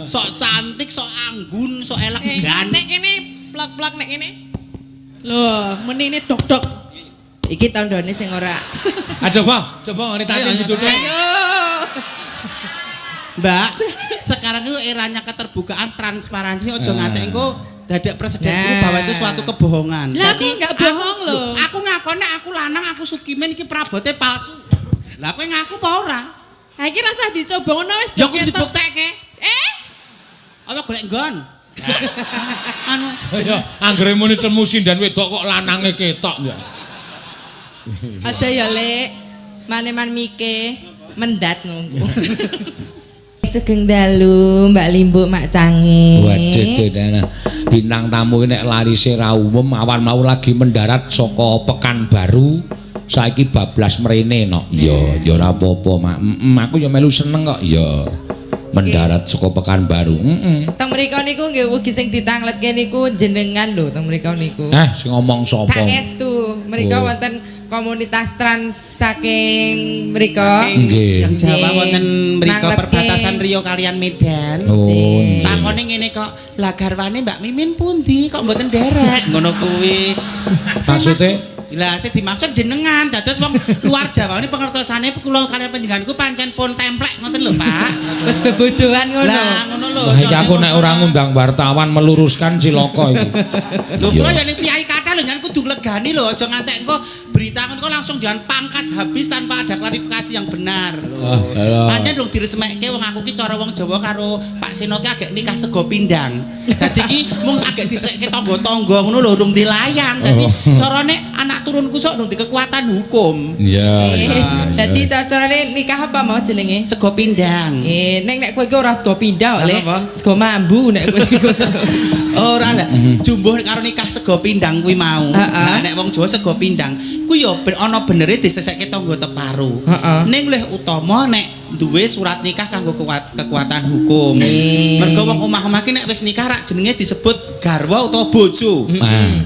Sok cantik, sok anggun, sok elegan. Nek kene plak-plak nek kene. Loh, menine dok-dok. Iki tandane sing ora. Ah coba ngene tadi duduk. Mbak, sekarang itu eranya keterbukaan, transparansi, ojo ngantek engko dadak presiden guru bahwa itu suatu kebohongan. Lah aku enggak bohong lho. Aku ngakone aku lanang, aku Sukimen iki prabote palsu. Lah kowe ngaku apa ora? Ha iki rasa dicoba ngono wis Ya aku dibuktekke. Apa golek nggon? Anu, Ya anggere muni temu sindan wedok kok lanange ketok ya. Aja ya Lek. Maneman mike mendat nunggu. Sugeng dalu Mbak Limbu Mak Cange. Waduh dana bintang tamu nek larise ra umum awan mau lagi mendarat saka Pekanbaru saiki bablas mrene no. Ya ora apa-apa Mak. Aku ya melu seneng kok ya. Mendarat saka Pekanbaru. Teng mriku niku nggih ugi sing ditangletke niku jenengan lho teng mriku niku. Sing ngomong sapa? Saestu mriku wonten komunitas trans saking mriku. Nggih. yang Jawa wonten mriku Nangletke. perbatasan Riau kalian Medan. Oh. Takone ngene kok, lah garwane Mbak Mimin pundi kok mboten derek ngono kuwi. Maksudnya Lah sing dimaksud jenengan, dados wong luar Jawa ini pengertosane kula kalian panjenenganku pancen pun templek ngoten lho, Pak. Wis bebojoan ngono. Lah ngono lho. wah iki aku nek ora ngundang wartawan meluruskan cilaka iki. Lho kula ya ning piyai kata lho nyen kudu legani lho, aja ngantek engko berita ngono langsung jangan pangkas habis tanpa ada klarifikasi yang benar lho. Pancen dong diresmekke wong aku ki cara wong Jawa karo Pak Seno ki agek nikah sego pindang. Dadi ki mung agek disekke tangga-tangga ngono lho urung dilayang. Dadi carane anak turunku sok dong di kekuatan hukum. Iya. Dadi taturane nikah apa mau jenenge? Sego pindang. Nek kowe iki ora sego pindah Lah, Lek. apa? Sego mambu nek kowe iku. Ora lah, jumbuh karo nikah sego pindang kuwi mau. Nah nek wong Jawa sego pindang kuwi ya ana benere disesekke tangga teparu. Ning luwih utama nek duwe surat nikah kanggo kekuatan hukum. Mergo wong omah-omah ki nek wis nikah rak jenenge disebut garwa utawa bojo.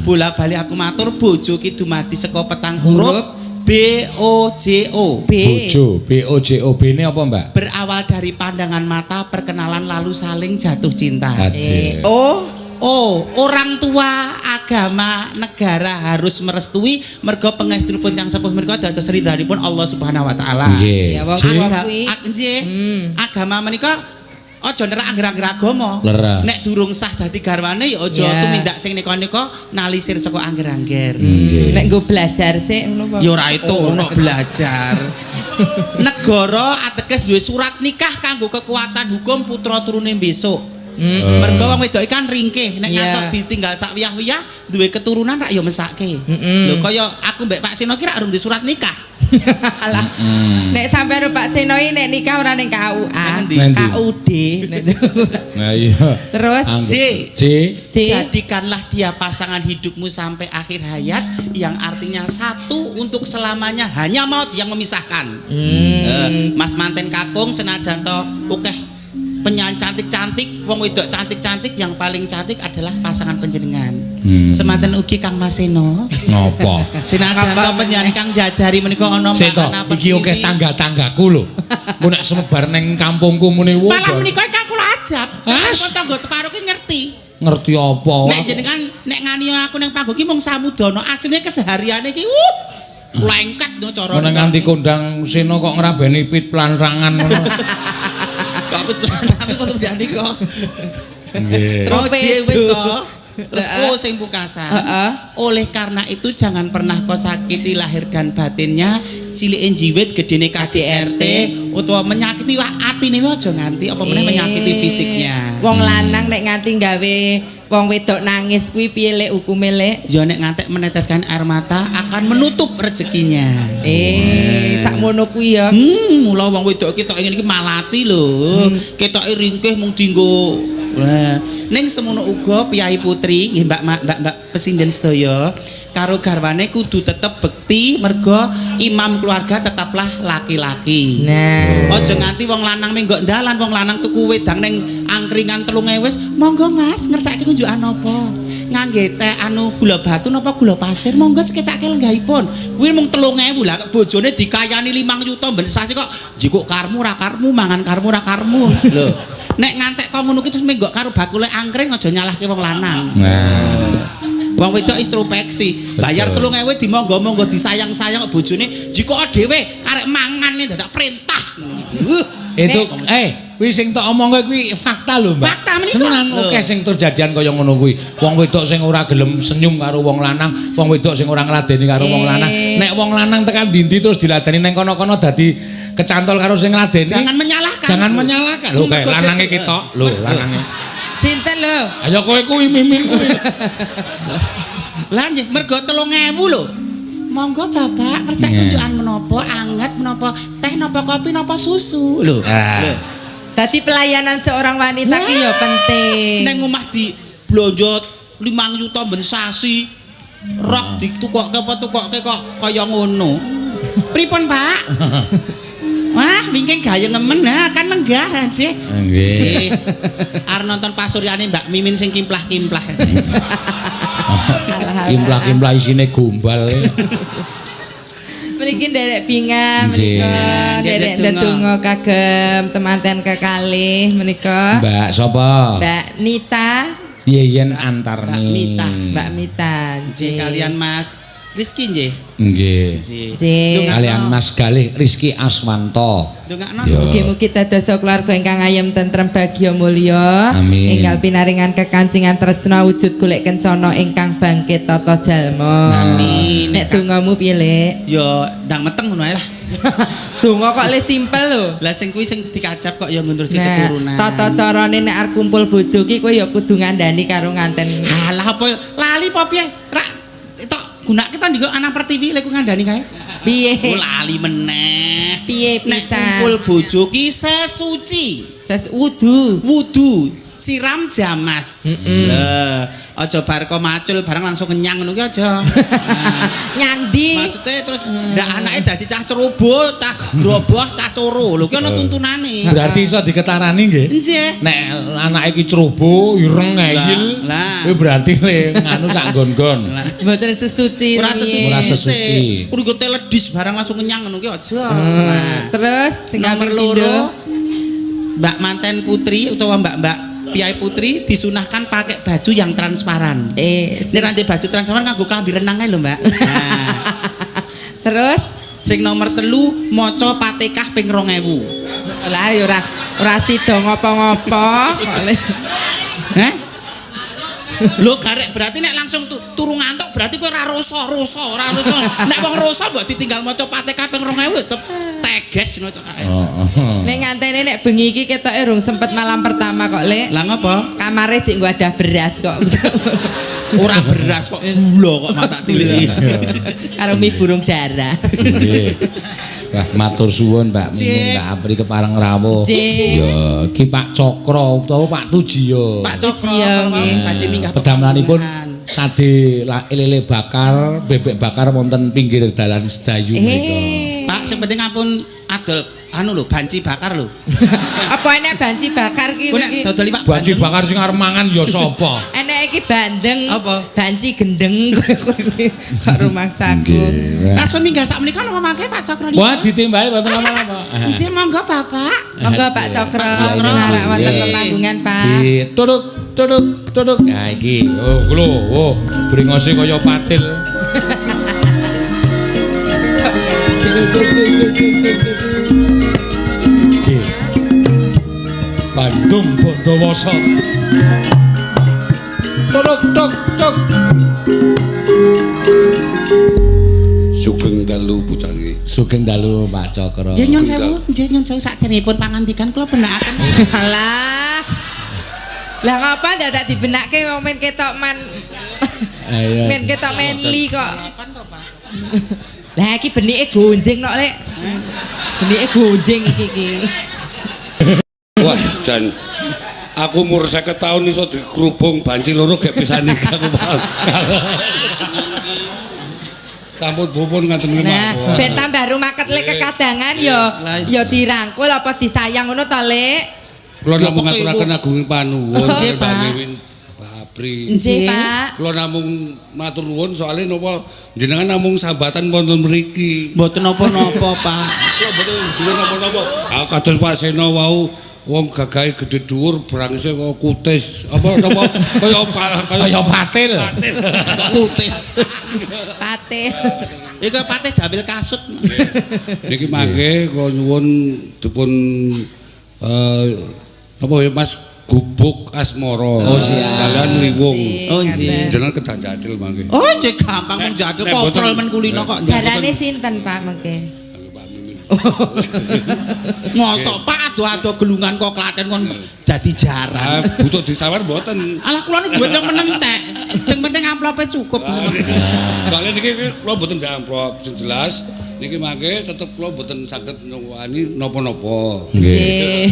Bola-bali aku matur bojo ki dumadi saka petang huruf BOJO. Bojo, BOJO. B-ne apa, Mbak? Berawal dari pandangan mata, perkenalan lalu saling jatuh cinta. Aje. Orang tua, agama, negara harus merestui mergo pangestunipun yang sepuh menika dados ridhanipun Allah Subhanahu wa taala. Nggih. Ya wong kuwi. Agama menika aja nerak angger-angger agama. Nek durung sah dadi garwane ya aja tumindak sing nika-nika nalisir saka angger-angger. Nek nggo belajar sik ngono apa? Ya ora itu ono belajar. Negara ateges duwe surat nikah kanggo kekuatan hukum putra turune besok. Mergo wong wedok kan ringkih nek ngantok ditinggal sak wiyah-wiyah duwe keturunan rak ya mesake. Lho kaya aku mbek Pak Seno ki rak urung di surat nikah. Alah. Nek sampe karo Pak Seno nek nikah ora ning KUA, KUD. Nah iya. Terus jadikanlah dia pasangan hidupmu sampai akhir hayat yang artinya satu untuk selamanya, hanya maut yang memisahkan. Mas manten kakung senajan to akeh penyanyi cantik-cantik, wong wedok cantik-cantik, yang paling cantik adalah pasangan panjenengan. Semanten ugi Kang Mas Seno. Ngopo? Senajan to penyanyi Kang jajari menika ana makna apa iki akeh tangga-tanggaku lho. Ku nek semebar ning kampungku muni wo. Malah menika Kang kula ajab. Kang tangga teparo ki ngerti. Ngerti apa? Nek jenengan nek nganiyo aku ning panggung ki mung samudana, asline kesehariane ki lengket no cara. Nek nganti kondang Seno kok ngrabeni pit planrangan ngono. Kok aku perlu diani kok. Nggih. Trompet wis to. Terus sing pungkasan. Oleh karena itu jangan pernah kau sakiti lahir dan batinnya, cilike jiwit gedene KDRT utawa menyakiti atine aja nganti apa meneh menyakiti fisiknya. Wong lanang nek nganti gawe wong wedok nangis kuwi piye Lek hukume Lek? Ya nek ngantek meneteskan air mata akan menutup rezekinya. Sakmono kuwi ya. Mula wong wedok ketok ngene iki malati lho. Ketoke ringkih mung dienggo. Wah, ning semono uga piyai putri nggih Mbak Pesinden sedaya karo garwane kudu tetep bekti mergo imam keluarga tetaplah laki-laki. Nah, aja nganti wong lanang menggok dalan, wong lanang tuku wedang ning angkringan 3.000 wis, monggo Mas, ngersake unjukan apa? Ngangge teh anu gula batu napa gula pasir, monggo sekecake lenggahipun. Kuwi mung 3.000 lah bojone dikayani 5 juta ben sasi kok jikuk karmu ra karmu mangan karmu ra karmu. Lho, Nek ngantek kok ngono ki terus menggok karo bakule angkring aja nyalahke wong lanang. Wong wedok introspeksi, bayar 3.000 dimonggo-monggo disayang-sayang bojone, jika dhewe arek mangane dadak perintah. Itu kuwi sing tak omongke kuwi fakta lho, Mbak. Fakta menika. Tenan oke sing terjadian kaya ngono kuwi. Wong wedok sing ora gelem senyum karo wong lanang, wong wedok sing ora ngladeni karo wong lanang. Nek wong lanang tekan ndi terus diladeni nang kono-kono dadi kecantol karo sing ngladeni. Jangan menyalahkan. Jangan menyalahkan. Lho kae lanange ketok, lho lanange. Sinten lho? Ayo kowe kuwi mimin kuwi. Lah nggih mergo 3.000 lho. Monggo Bapak, percaya kunjukan menapa, anget menapa, teh napa kopi napa susu. Lho. Tadi pelayanan seorang wanita ki ya penting. Neng omah di blonjo 5 juta ben sasi. Roh ditukokke apa tukokke kok kaya ngono. Pripun, Pak? Wah, wingking gaya ngemen kan menggah nggih. Nggih. Arep nonton pasuryane Mbak Mimin sing kimplah-kimplah. Kimplah-kimplah isine gombal. Mriki nderek binga menika, nderek ndedonga kagem temanten kekalih menika. Mbak sapa? Mbak Nita. Yeyen Antarni. Mbak Mita. Nggih kalian Mas Rizky nggih. Nggih. Nggih. Kalian Mas Galih Rizky Aswanto. Ndongakno. Mugi-mugi dados keluarga ingkang ayem tentrem bagya mulya. Amin. Enggal pinaringan kekancingan tresna wujud golek kencana ingkang bangkit tata jalma. Amin. Nek dongamu piye, Lek? Ya ndang meteng ngono ae lah. Donga kok le simpel lho. Lah sing kuwi sing dikajab kok ya ngundur si Nah, keturunan. tata carane nek arep kumpul bojo ki kowe ya kudu ngandani karo nganten. Alah apa lali apa piye? Rak tok gunake to ndiko anak pertiwi lek ku ngandani kae. Piye? Ku lali meneh. Piye Nek pisan? kumpul bojo ki sesuci. Ses wudu. Siram jamas. Lah, aja bar kok macul barang langsung kenyang ngono ki aja. Nyandi. Maksudnya terus ndak anake dadi cah ceroboh, cah groboh, cah coro. Lho ki ana tuntunane. Berarti iso diketarani nggih. Nggih. Nek anake iki ceroboh, ireng ngeyil. Lah. Kuwi berarti le nganu sak nggon-nggon. Mboten sesuci. Ora sesuci. Ora sesuci. Kuwi go teledis barang langsung kenyang ngono ki aja. Nah, Terus tinggal nomor loro Mbak manten putri utawa Mbak Piai putri disunahkan pakai baju yang transparan. Nek nanti baju transparan nganggo klambi renang ae lho, Mbak. Nah. Terus Sing nomor 3 maca Fatihah ping 2000. lah ya ora sida ngopo-ngopo. Heh? Lho garek berarti nek langsung turu ngantuk berarti kowe ora roso. Nek wong roso mbok ditinggal maca Fatihah ping 2000 tetep teges ngono cok. Nek ngantene nek bengi iki ketoke rung sempet malam pertama kok, Lek. Lah ngopo? Kamare jek nggo ada beras kok. Ora beras kok gula kok mata tiliki. Karo mie burung dara. Nggih. Wah, matur suwun Mbak Mimin, Mbak Apri kepareng rawuh. Ya, iki Pak Cokro utawa Pak Tujiyo. Pak Cokro nggih. badhe minggah Pedamelanipun sade lele bakar, bebek bakar wonten pinggir dalan sedayu menika. Pak sing penting ampun adol anu lho banci bakar lho. Apa enek banci bakar ki? Ku nek dodol Pak Banci bakar sing arep mangan ya sapa? Enek iki bandeng. Apa? Banci gendeng kok rumahsaku. Karso minggah sak menika napa mangke Pak Cokro Wah, ditimbahi mboten apa-apa. Nggih monggo Bapak. Monggo Pak Cokro. Arek wonten pemanggungan, Pak. Tuduk. Nah iki, lho, bringose kaya patil. Bandung Bondowoso. Tok. Sugeng dalu bujange. Sugeng dalu Pak Cokro. Nggih nyun sewu sakdenipun pangandikan kula benakaken. Alah. Lah ngapa dadak dibenakke wong men ketok man. Ayo. Men ketok menli kok. Lah iki benike gonjing kok, Lek. Benike gonjing iki. Wah, jan aku umur 50 tahun iso dikerubung banci loro gak bisa nikah aku paham. Kampun bubun ngaten iki. Nah, ben tambah rumah ketlek kekadangan ya dirangkul apa disayang ngono to, Lek? Kula namung ngaturaken agunging panuwun Pak Mimin, Pak Apri. Nggih, Pak. Kula namung matur nuwun soalé napa jenengan namung sambatan wonten mriki. Mboten napa-napa Pak. Kula mboten duwe napa-napa. Ah kados Pak Seno wau wong gagahe gedhe dhuwur brangse kaya kutis. Apa kaya patil. Kutis. Patil. Iku patih damel kasut. Niki mangke kula nyuwun dipun apa ya Mas gubuk asmara. Oh siap. Kalian liwung. Oh nggih. Jenengan kedah jadil mangke. Oh cek gampang menjadil kontrol men kulino kok. Jarane sinten Pak mengke? Ngosok Pak ado-ado gelungan kok Klaten kon dadi jarang. Butuh disawar mboten. Alah kula niku mboten menentek. Sing penting amplope cukup. Soalnya niki kula mboten ndek amplop sing jelas niki mangke tetep kula mboten saged nyuwani napa-napa. Nggih.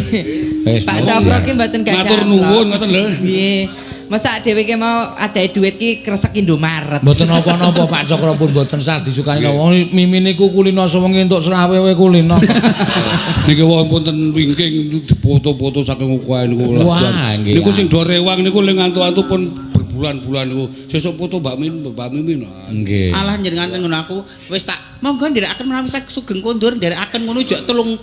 Pak Cokro ki mboten gadah. Matur nuwun ngoten lho. Nggih. Masa dhewe ki mau adae duit ki kresek Indomaret. Mboten napa-napa Pak Cokro pun mboten sah disukani wong mimin niku kulino sewengi entuk serawewe kulino. Niki wonten ten wingking dipoto-foto saking ukuran niku. Wah, nggih. Niku sing do rewang niku ling antu-antu pun berbulan-bulan niku. Sesuk foto Mbak Mimin. Nggih. Alah njenengan ngono aku wis tak monggo nderekaken menawi sugeng kondur nderekaken ngono jek telung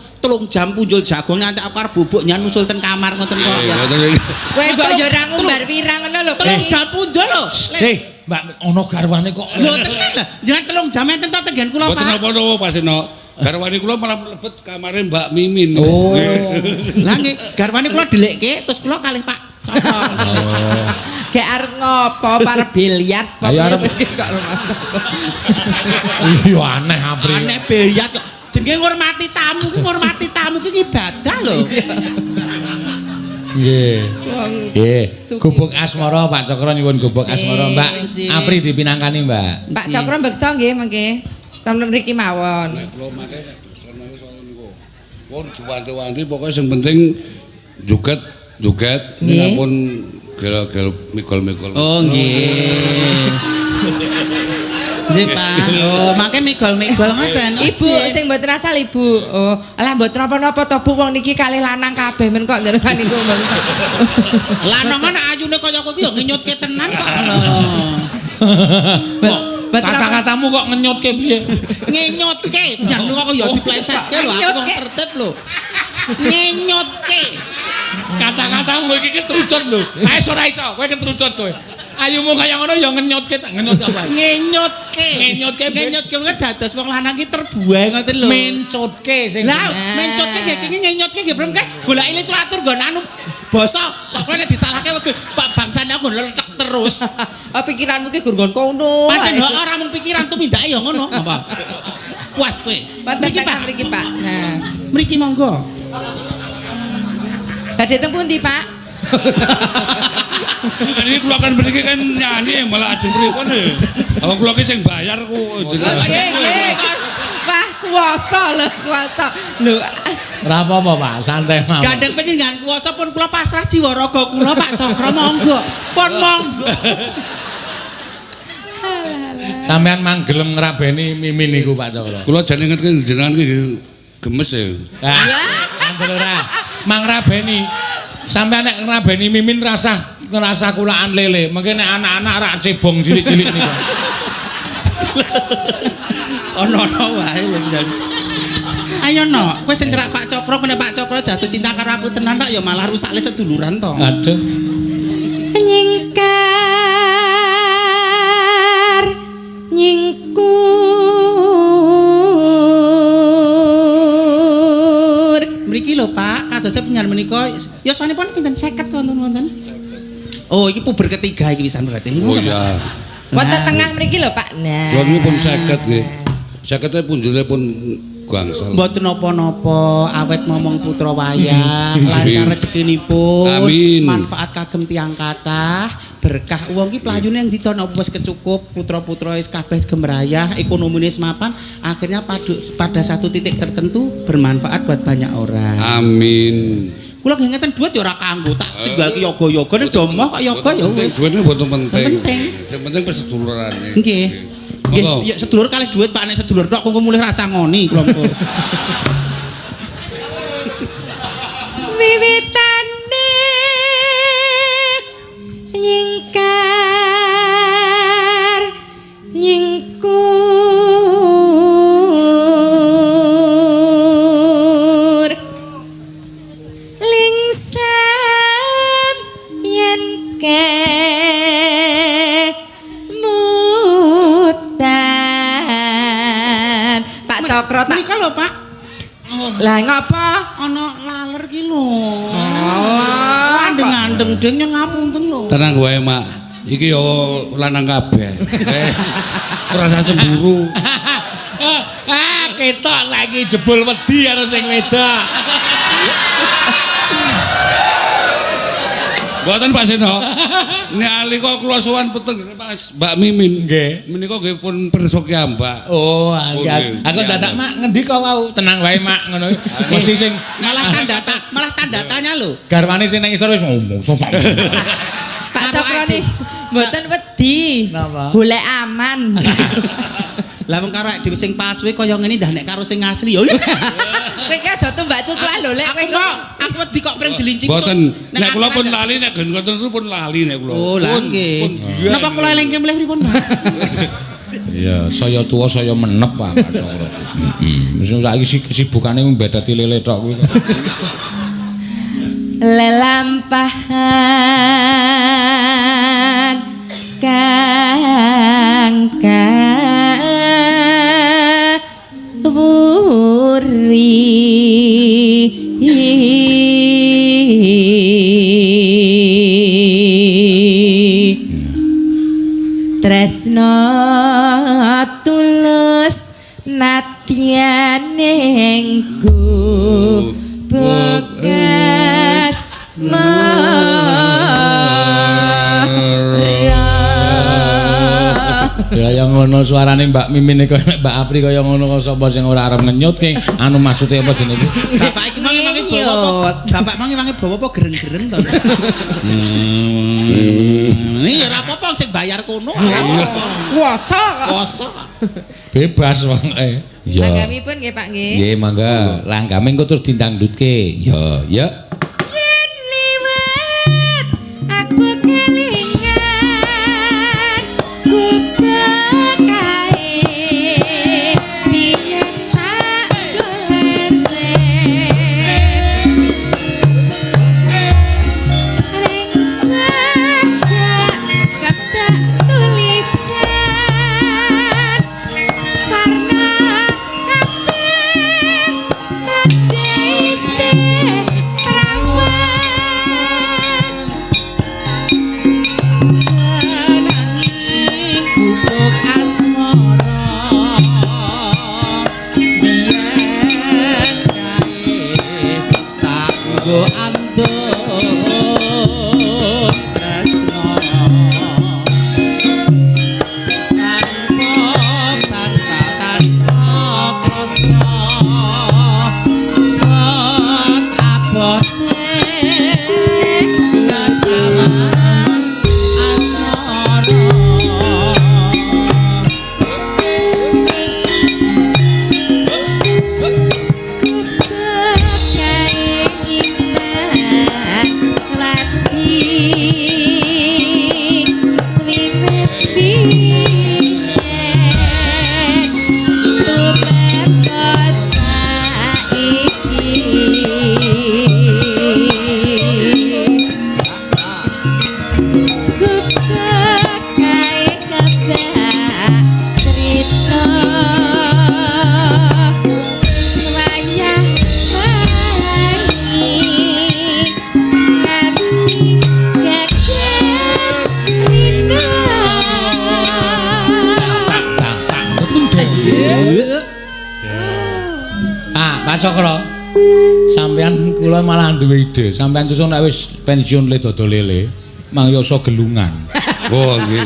jam punjul jagung nanti aku arep bubuk nyan nusul ten kamar ngoten kok. Kowe mbok yo ra ngumbar pirang ngono lho. Telung jam punjul lho. Mbak ono garwane kok. Lho tenan lho. Jenengan telung jam enten to tenggen kula Mboten Pak. napa-napa Pak Seno. Garwane kula malah mlebet kamare Mbak Mimin. Oh. Lah nggih garwane kula delekke terus kula kalih Pak Cokro. Gek arep ngopo parep biliar Ayo arep kok Iya aneh apri. Aneh biliar kok. Jenenge ngurmati tamu ki ibadah lho. Nggih. Nggih. Gubuk asmara Pak Cokro nyuwun gubuk asmara Mbak. Apri dipinangkani Mbak. Pak Cokro beksa nggih mengke. Temen mriki mawon. Nek kula make nek soal niku. Pun diwanti-wanti pokoke sing penting joget nek pun gel-gel mikul-mikul. Oh nggih. Nggih Pak. Oh, mangke migol-migol ngoten. Ibu sing mboten asal Ibu. Oh, alah mboten napa-napa to Bu wong niki kalih lanang kabeh men kok njenengan niku mboten. Lanang ana ayune kaya kowe yo ngenyutke tenan kok. Kata-katamu kok ngenyutke piye? Ngenyutke. Yang kok yo diplesetke lho aku wong tertib lho. Ngenyutke. Kata-katamu iki ketrucut lho. Ae ora iso, kowe ketrucut kowe. Ayumu kaya ngono ya ngenyutke tak ngenyut apa? Ngenyutke. Ngenyutke kuwi dados wong lanang ki terbuai ngoten lho. Mencutke sing. Lah, mencutke nggih iki ngenyutke nggih belum goleki literatur nggon anu basa. Kok nek disalahke Pak bangsane aku letek terus. Oh pikiranmu ki gur nggon kono. Pancen ora mung pikiran tumindake ya ngono. Apa? Puas kowe. Mriki Pak, mriki Pak. Nah, mriki monggo. badhe teng pundi Pak? Ini kula kan mriki kan nyanyi malah ajeng pripun e. Apa kula ki sing bayar ku jenengan. Nggih. Pak kuwasa lho, kuwasa. Lho. Ora apa-apa Pak, santai mawon. Gandeng panjenengan kuwasa pun kula pasrah jiwa raga kula Pak Cokro monggo. Pun monggo. Sampeyan mang gelem ngrabeni mimin niku Pak Cokro. Kula jane ngerti jenengan ki gemes e. Ampun ora. Mang ngrabeni. Sampeyan nek ngrabeni mimin ngerasa kulaan lele. Mengke nek anak-anak rak cebong cilik-cilik niku. Ono-ono wae lho. Ayo no, kowe sing cerak Pak Cokro, nek Pak Cokro jatuh cinta karo aku tenan rak ya malah rusak le seduluran to. Aduh. Nyingkur. Mriki lho Pak, kados penyiar menika ya sanipun pinten 50 wonten-wonten. Oh, iki puber ketiga iki pisan berarti. Oh iya. Wonten tengah mriki lho Pak. Nah. Kula niku pun 50 nggih. 50 punjule pun gangsal. Mboten napa-napa, awet momong putra wayah, lancar rezekinipun, Amin. manfaat kagem tiyang kathah, berkah wong ki playune yang didon apa wis kecukup, putra-putra wis kabeh gemrayah, ekonomine mapan, akhirnya pada satu titik tertentu bermanfaat buat banyak orang. Amin. Kula nggih ngeten duit ya ora kanggo tak tinggal ki yoga-yogane domoh kok yoga ya wis. Duit niku mboten penting. Penting. Sing penting persedulurane. Nggih. Nggih, ya sedulur kalih duit Pak, nek sedulur tok kok mulih rasa ngoni kula engko. Wiwitane nyingkar nyingkur ling kemutan. Pak Cokro tak Nika lho, Pak. lah ngapa? Ana laler ki lho. Allah, Andeng-andeng ding nyen ngapunten lho. Tenang wae, Mak. Iki yo lanang kabeh. Ora usah cemburu. Ketok saiki jebul wedi karo sing wedok. Mboten Pak Seno. Nalika kula sowan peteng Mas Mbak Mimin. Nggih. Menika nggih pun pirsa kiambak. Oh, nggih. aku dadak Mak ngendika wau, tenang wae Mak ngono. Mesti sing Malah tanda tanya lho. garwane sing nang isor wis ngomong. Pak Cokro nih mboten wedi. Napa? Golek aman. Lah wong karo dhewe sing pacuwe kaya ngene ndah nek karo sing asli yo. Kowe ki aja tumbak cucuan lho lek kowe kok. Aku wedi kok pring dilincing. Mboten. Nek kula pun lali nek gen ngoten pun lali nek kula. Oh, lah nggih. Napa kula elingke mleh pripun, Pak? Iya, saya tua saya menep Pak Cokro. Wis saiki kesibukane mung bedati lele tok kuwi. Lelampahan kang tresno tulus natyaneng bekas Ya ngono suarane Mbak Mimin kaya Mbak Apri kaya ngono kok sapa sing ora arep ngenyut ki anu maksude apa jenenge? Bapak iki mangi bawa apa? Bapak mangi bawa apa gereng-gereng to? Ini ora apa-apa sing bayar kono ora apa-apa. kuasa Koso. Bebas wong Ya. Langgamipun nggih Pak nggih. Nggih mangga, langgame engko terus dindangdutke. Ya, ya. Yen liwat aku kelingan ku bakae biyen tak golerte ring cagak ketak tulisan karena kabeh nada isih perawan Jananging gubuk asmara biyen kae tak nggo andut tresno tanpa bantah tanpa krasa abote ngataman asmara Pak Cokro. Sampeyan kula malah duwe ide. Sampeyan susung nek wis pensiun le dodol lele, mangyoso gelungan. Oh nggih.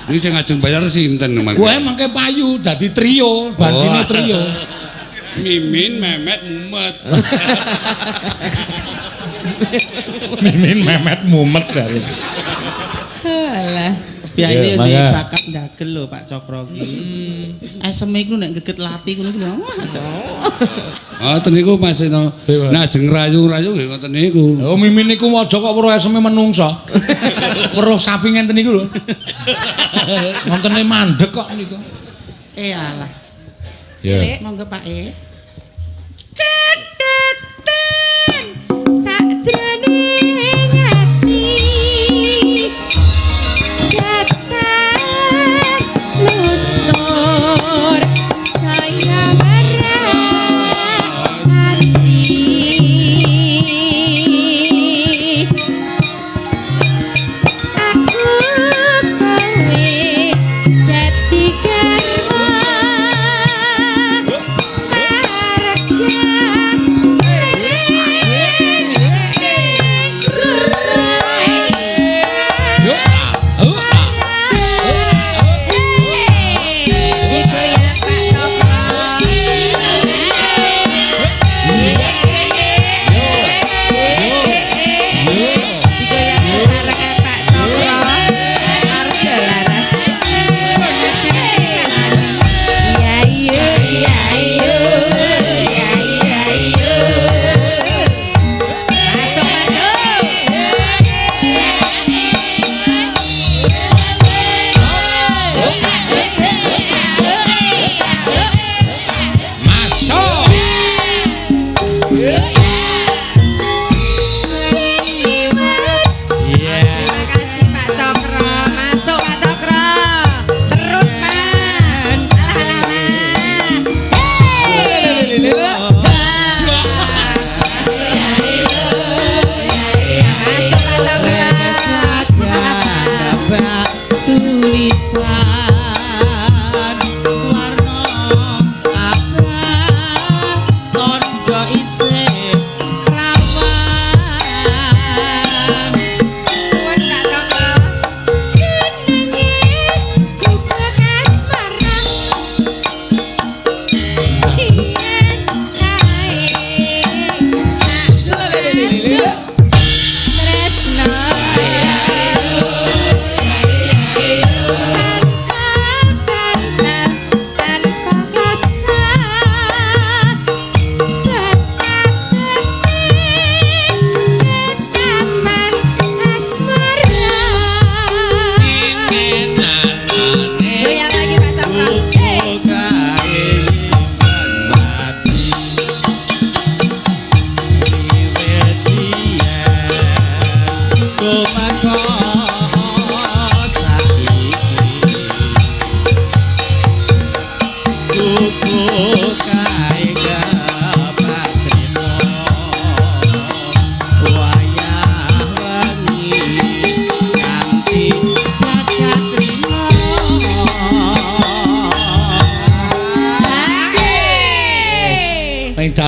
Iki sing ngajeng bayar sinten mangke? Kowe mangke payu dadi trio, bandine trio. Mimin, Memet, Mumet. Mimin Memet Mumet jare. Alah. Ya Ya, ini mangga. bakat ndagel lho Pak Cokro ki. Eseme iku nek geget lati ngono ku lho. Ngoten niku Mas Eno. Nah ajeng rayu-rayu nggih ngoten niku. Oh Mimin niku waja kok weruh eseme menungsa. Weruh sapi ngenten niku lho. Ngontene mandek kok niku. Alah. Ya. Monggo Pak Cedheten sakjroning ati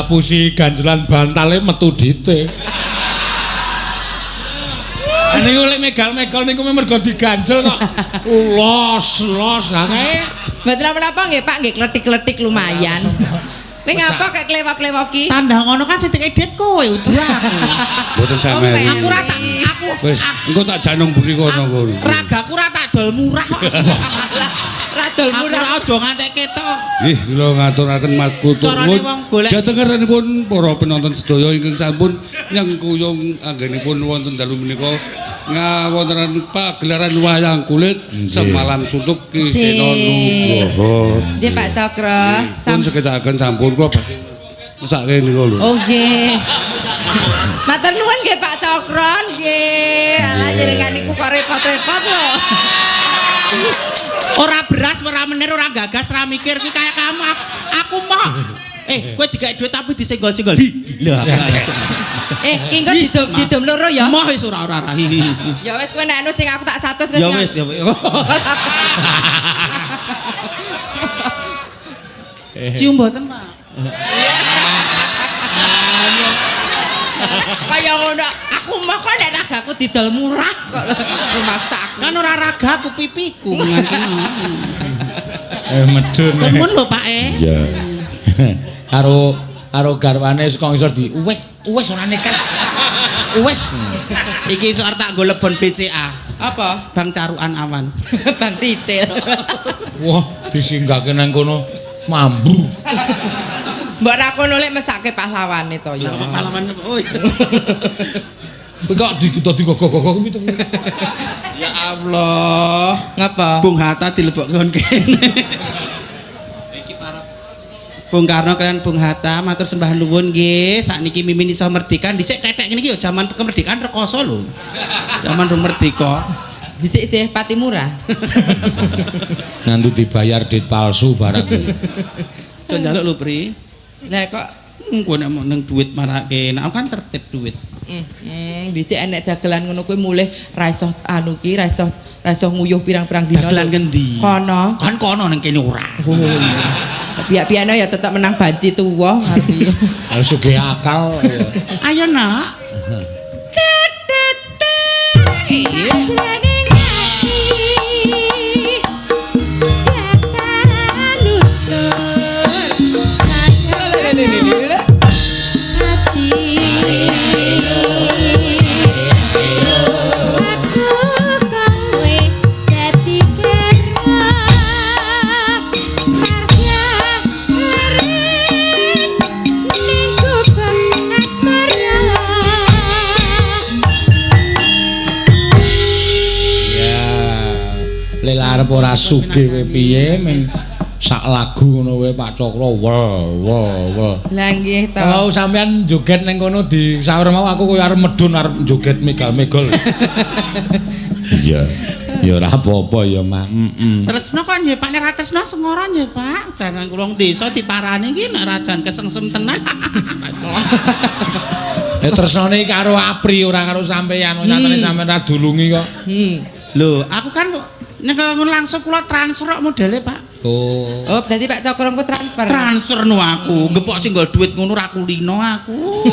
ngapusi ganjelan bantale metu dite. Niku lek megal-megal niku mergo diganjel kok. Los kae. Mboten napa-napa nggih Pak, nggih kletik-kletik lumayan. Kowe ngapa kek klewok-klewoki? Tandang ngono kan sing edit kowe udu aku. Mboten sampeyan. Aku ora tak aku Wis, engko tak janung buri kono kono. ragaku ora tak dol murah kok. Radol Aku murah. ora aja ngantek ketok. Nggih, kula ngaturaken Mas Kutur. Carane wong golek- Dhatengeranipun para penonton sedaya ingkang sampun nyengkuyung anggenipun wonten dalu menika ngawontenaken pagelaran wayang kulit semalam suntuk Ki Sena Nugroho. Nggih Pak Cokro. Pun sekecaken sampun kula badhe mesake niku lho. Oh nggih. Matur nuwun nggih Pak Cokro nggih. Alah jenengan niku kok repot-repot lho. Ora beras, ora menir, ora gagas, ora mikir kuwi kaya kamu. Aku mah kowe digawe duit tapi disenggol-senggol. Lah. Engko didom loro ya. Moh wis ora. Ya wis kowe nek anu sing aku tak 100 wis. Ya wis ya. Cium mboten, Pak. Kaya ngono. Aku mah kok nek ragaku didol murah kok memaksa aku. Kan ora ragaku pipiku nganti. Medun. Temen lho, Pak Iya. Karo garwane saka ngisor di uwes ora nekat. Uwes. Iki iso arep tak nggo lebon BCA. Apa? Bang Carukan Awan. Bang Titil. Wah, disinggahke nang kono mambu. Mbok ra kono lek mesake pahlawane to ya. Pahlawan. Oh. Kowe kok dadi gogok-gogok pitu. Ya Allah. Ngapa? Bung Hatta dilebokke kon kene. Iki para Bung Karno kalian Bung Hatta matur sembah nuwun nggih. Sakniki mimin iso merdeka dhisik tetek ngene iki ya jaman kemerdekaan rekoso lho. Jaman rum merdeka. Dhisik sih pati murah. Nganti dibayar dit palsu barang. Aja njaluk lho, Pri. Lah kok Engko nek mau nang duit marake, nek kan tertib duit. Dhisik enek dagelan ngono kuwi mulih ra iso anu ki, ra iso nguyuh pirang-pirang dina. Dagelan ngendi? Kono. Kan kono nang kene ora. Piak-piakno ya tetep menang banci tuwa ngerti. Ayo sugih akal. Ayo, Nak. Arep ora sugih kowe piye men sak lagu ngono wae Pak Cokro. Wah. Lah nggih to. Kalau sampean joget ning kono di sawer mau aku koyo arep medun arep joget megal-megol. Iya. Ya ora apa-apa ya, Mak. Tresno kok nggih Pak nek ra tresno sengora nggih Pak. Jangan kula desa diparani iki nek rajan kesengsem tenan. Tresnane karo Apri ora karo sampean. Nyatane sampean ra dulungi kok. Lho, aku kan nek langsung kula transfer kok modele, Pak. Oh. Oh, berarti Pak Cokro ku transfer. Transfer nu aku, gepok sing nggo duit ngono ra kulino aku.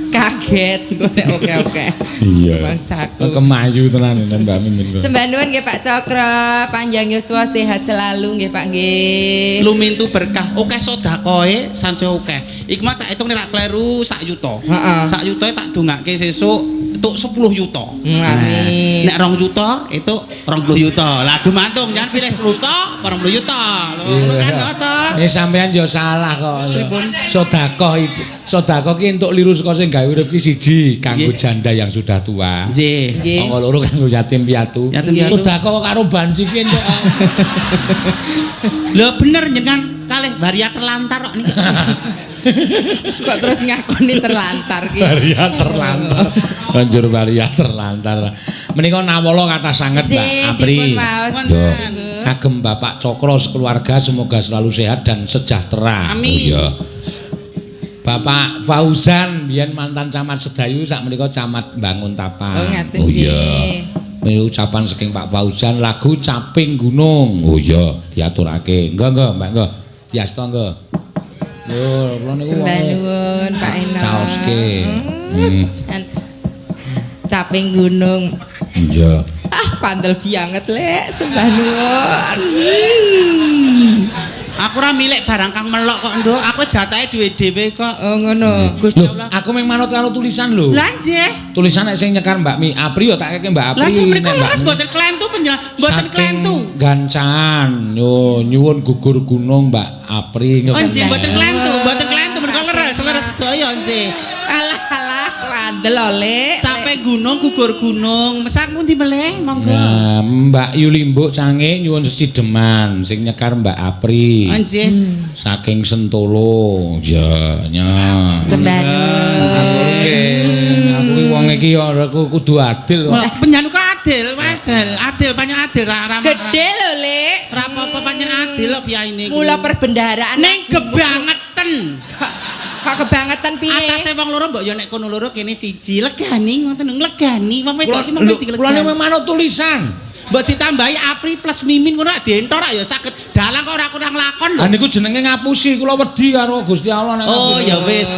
Kaget kok nek oke. Iya. Bangsaku. Kemayu tenan Mbak Mimin. Sembah nuwun nggih Pak Cokro, panjang yuswa sehat selalu nggih Pak nggih. Lumintu berkah, akeh sedakoe sanse akeh. Iku mah tak hitung nek kleru sak yuta. Heeh. Sak yutae tak dongake sesuk entuk 10 yuta. Amin. Nek 2 yuta itu 20 yuta. Lah gumantung jangan pilih 10 yuta, 20 yuta. Lho kan to. Ini sampean yo salah kok. Sedekah itu. Sedekah ki entuk liru saka sing gawe urip ki siji kanggo janda yang sudah tua. Nggih. Nggih. Monggo loro kanggo yatim piatu. Yatim piatu. Sedekah karo banci ki entuk. Lho bener jenengan kalih varia terlantar kok niki. Kok terus ngakoni terlantar ki. Varia terlantar. Banjur varia terlantar. Menika nawala kathah sanget Mbak Apri. Dipun maos. Kagem Bapak Cokro sekeluarga semoga selalu sehat dan sejahtera. Amin. Oh iya. Bapak Fauzan biyen mantan camat Sedayu sak menika camat Bangun Tapang. Oh ngaten Oh iya. nggih. Ini ucapan saking Pak Fauzan lagu Caping Gunung. Oh iya, diaturake. Enggak Mbak, enggak. Diasta enggak. Lho, kula niku Sembah wonge nuwun Pak Eno. caoske. Caping gunung. Iya. Ah, pandel banget lek, sembah nuwun. Aku ora milik barang kang melok kok, Nduk. Aku jatahe duwe dhewe kok. Oh ngono. Gusti Lho, Allah. aku meng manut karo tulisan lho. Lah nggih. Tulisan nek sing nyekar Mbak Mi Apri ya tak keke Mbak Apri. Lah nggih mriku nek Mbak leres Mi- mboten klentu panjenengan, mboten klentu. Gancan. Yo nyuwun gugur gunung Mbak Apri. Oh nggih mboten klentu, mboten klentu mriku leres sedaya nggih. Alah, pandel lek. Capek gunung gugur gunung, sak pundi meleh monggo. Nah, Mbak Yulimbuk cange nyuwun sesideman sing nyekar Mbak Apri. Oh nggih. Saking Sentolo. Ya, nya. Sembah nuwun. Oke. Aku ki wong iki ya kudu adil kok. Penyanyi kok adil, adil panjenengan adil ra Gede lho lek. Ra apa-apa panjenengan adil kok piyaine. Mula perbendaharaan ning gebangeten. kok kebangetan piye? Atase wong loro mbok yo nek kono loro kene siji legani ngoten legani wong wedok iki mung Kula dilegani. nek manut tulisan. Mbok ditambahi Apri plus Mimin ngono dientor ya saged dalang kok ora kurang lakon lho. Lah niku jenenge ngapusi, kula wedi karo Gusti Allah nek Oh ngapusi. ya wis.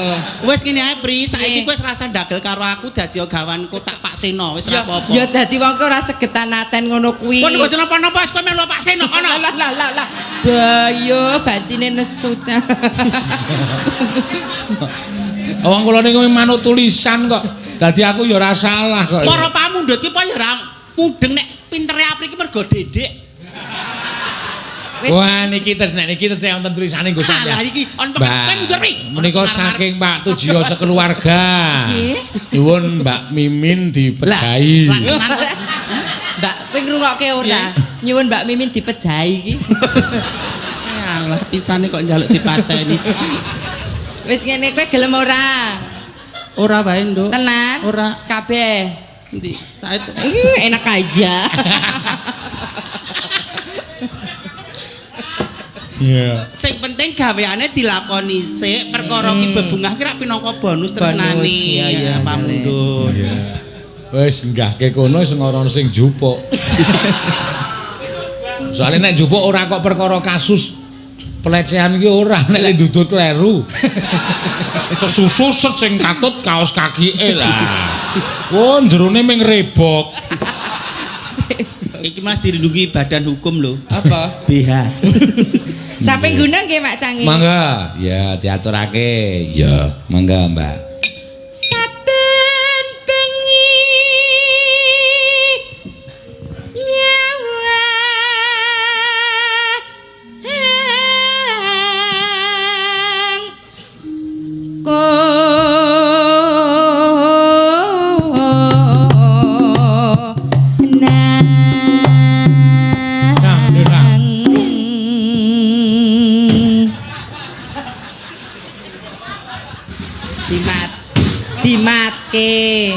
Wis ngene ae Pri, saiki kowe wis rasa ndagel karo aku dadi gawan kotak Pak Seno wis ora apa-apa. Ya dadi wong kok ora segetanaten ngono kuwi. Kon mboten napa-napa wis kowe melu Pak Seno kono. Lah. Bayo bancine nesu. Wong kula niku manut tulisan kok. Dadi aku ya ora salah kok. Para pamundhut ki apa ya ora mudeng nek pintere Apri ki mergo dedek. Wah niki tes nek niki tes wonten tulisane Gus Ah lah iki on pengen mundur Pri. Menika saking Pak Tujiyo sekeluarga. Nggih. Nyuwun Mbak Mimin dipejahi. Mbak kowe ngrungokke ora? Nyuwun Mbak Mimin dipejahi iki. Alah pisane kok njaluk dipateni. Wis ngene kowe gelem ora? Ora wae, Nduk. Tenan? Ora. Kabeh. Endi? Enak aja. Iya. Sing penting gaweane dilakoni sik, perkara ki bebungah ki rak pinangka bonus tresnane. Iya, pamundhut. Wis nggahke kono sing ora sing jupuk. Soale nek jupuk ora kok perkara kasus pelecehan iki ora nek ndudut kleru. Kesususet sing katut kaos kakike lah. Oh, jerone ming rebok. Iki malah dirindungi badan hukum lho. Apa? BH. Caping gunung nggih Mak Cangi. Mangga, ya diaturake. Ya, mangga, Mbak. Saben bengi nyawa dimatke.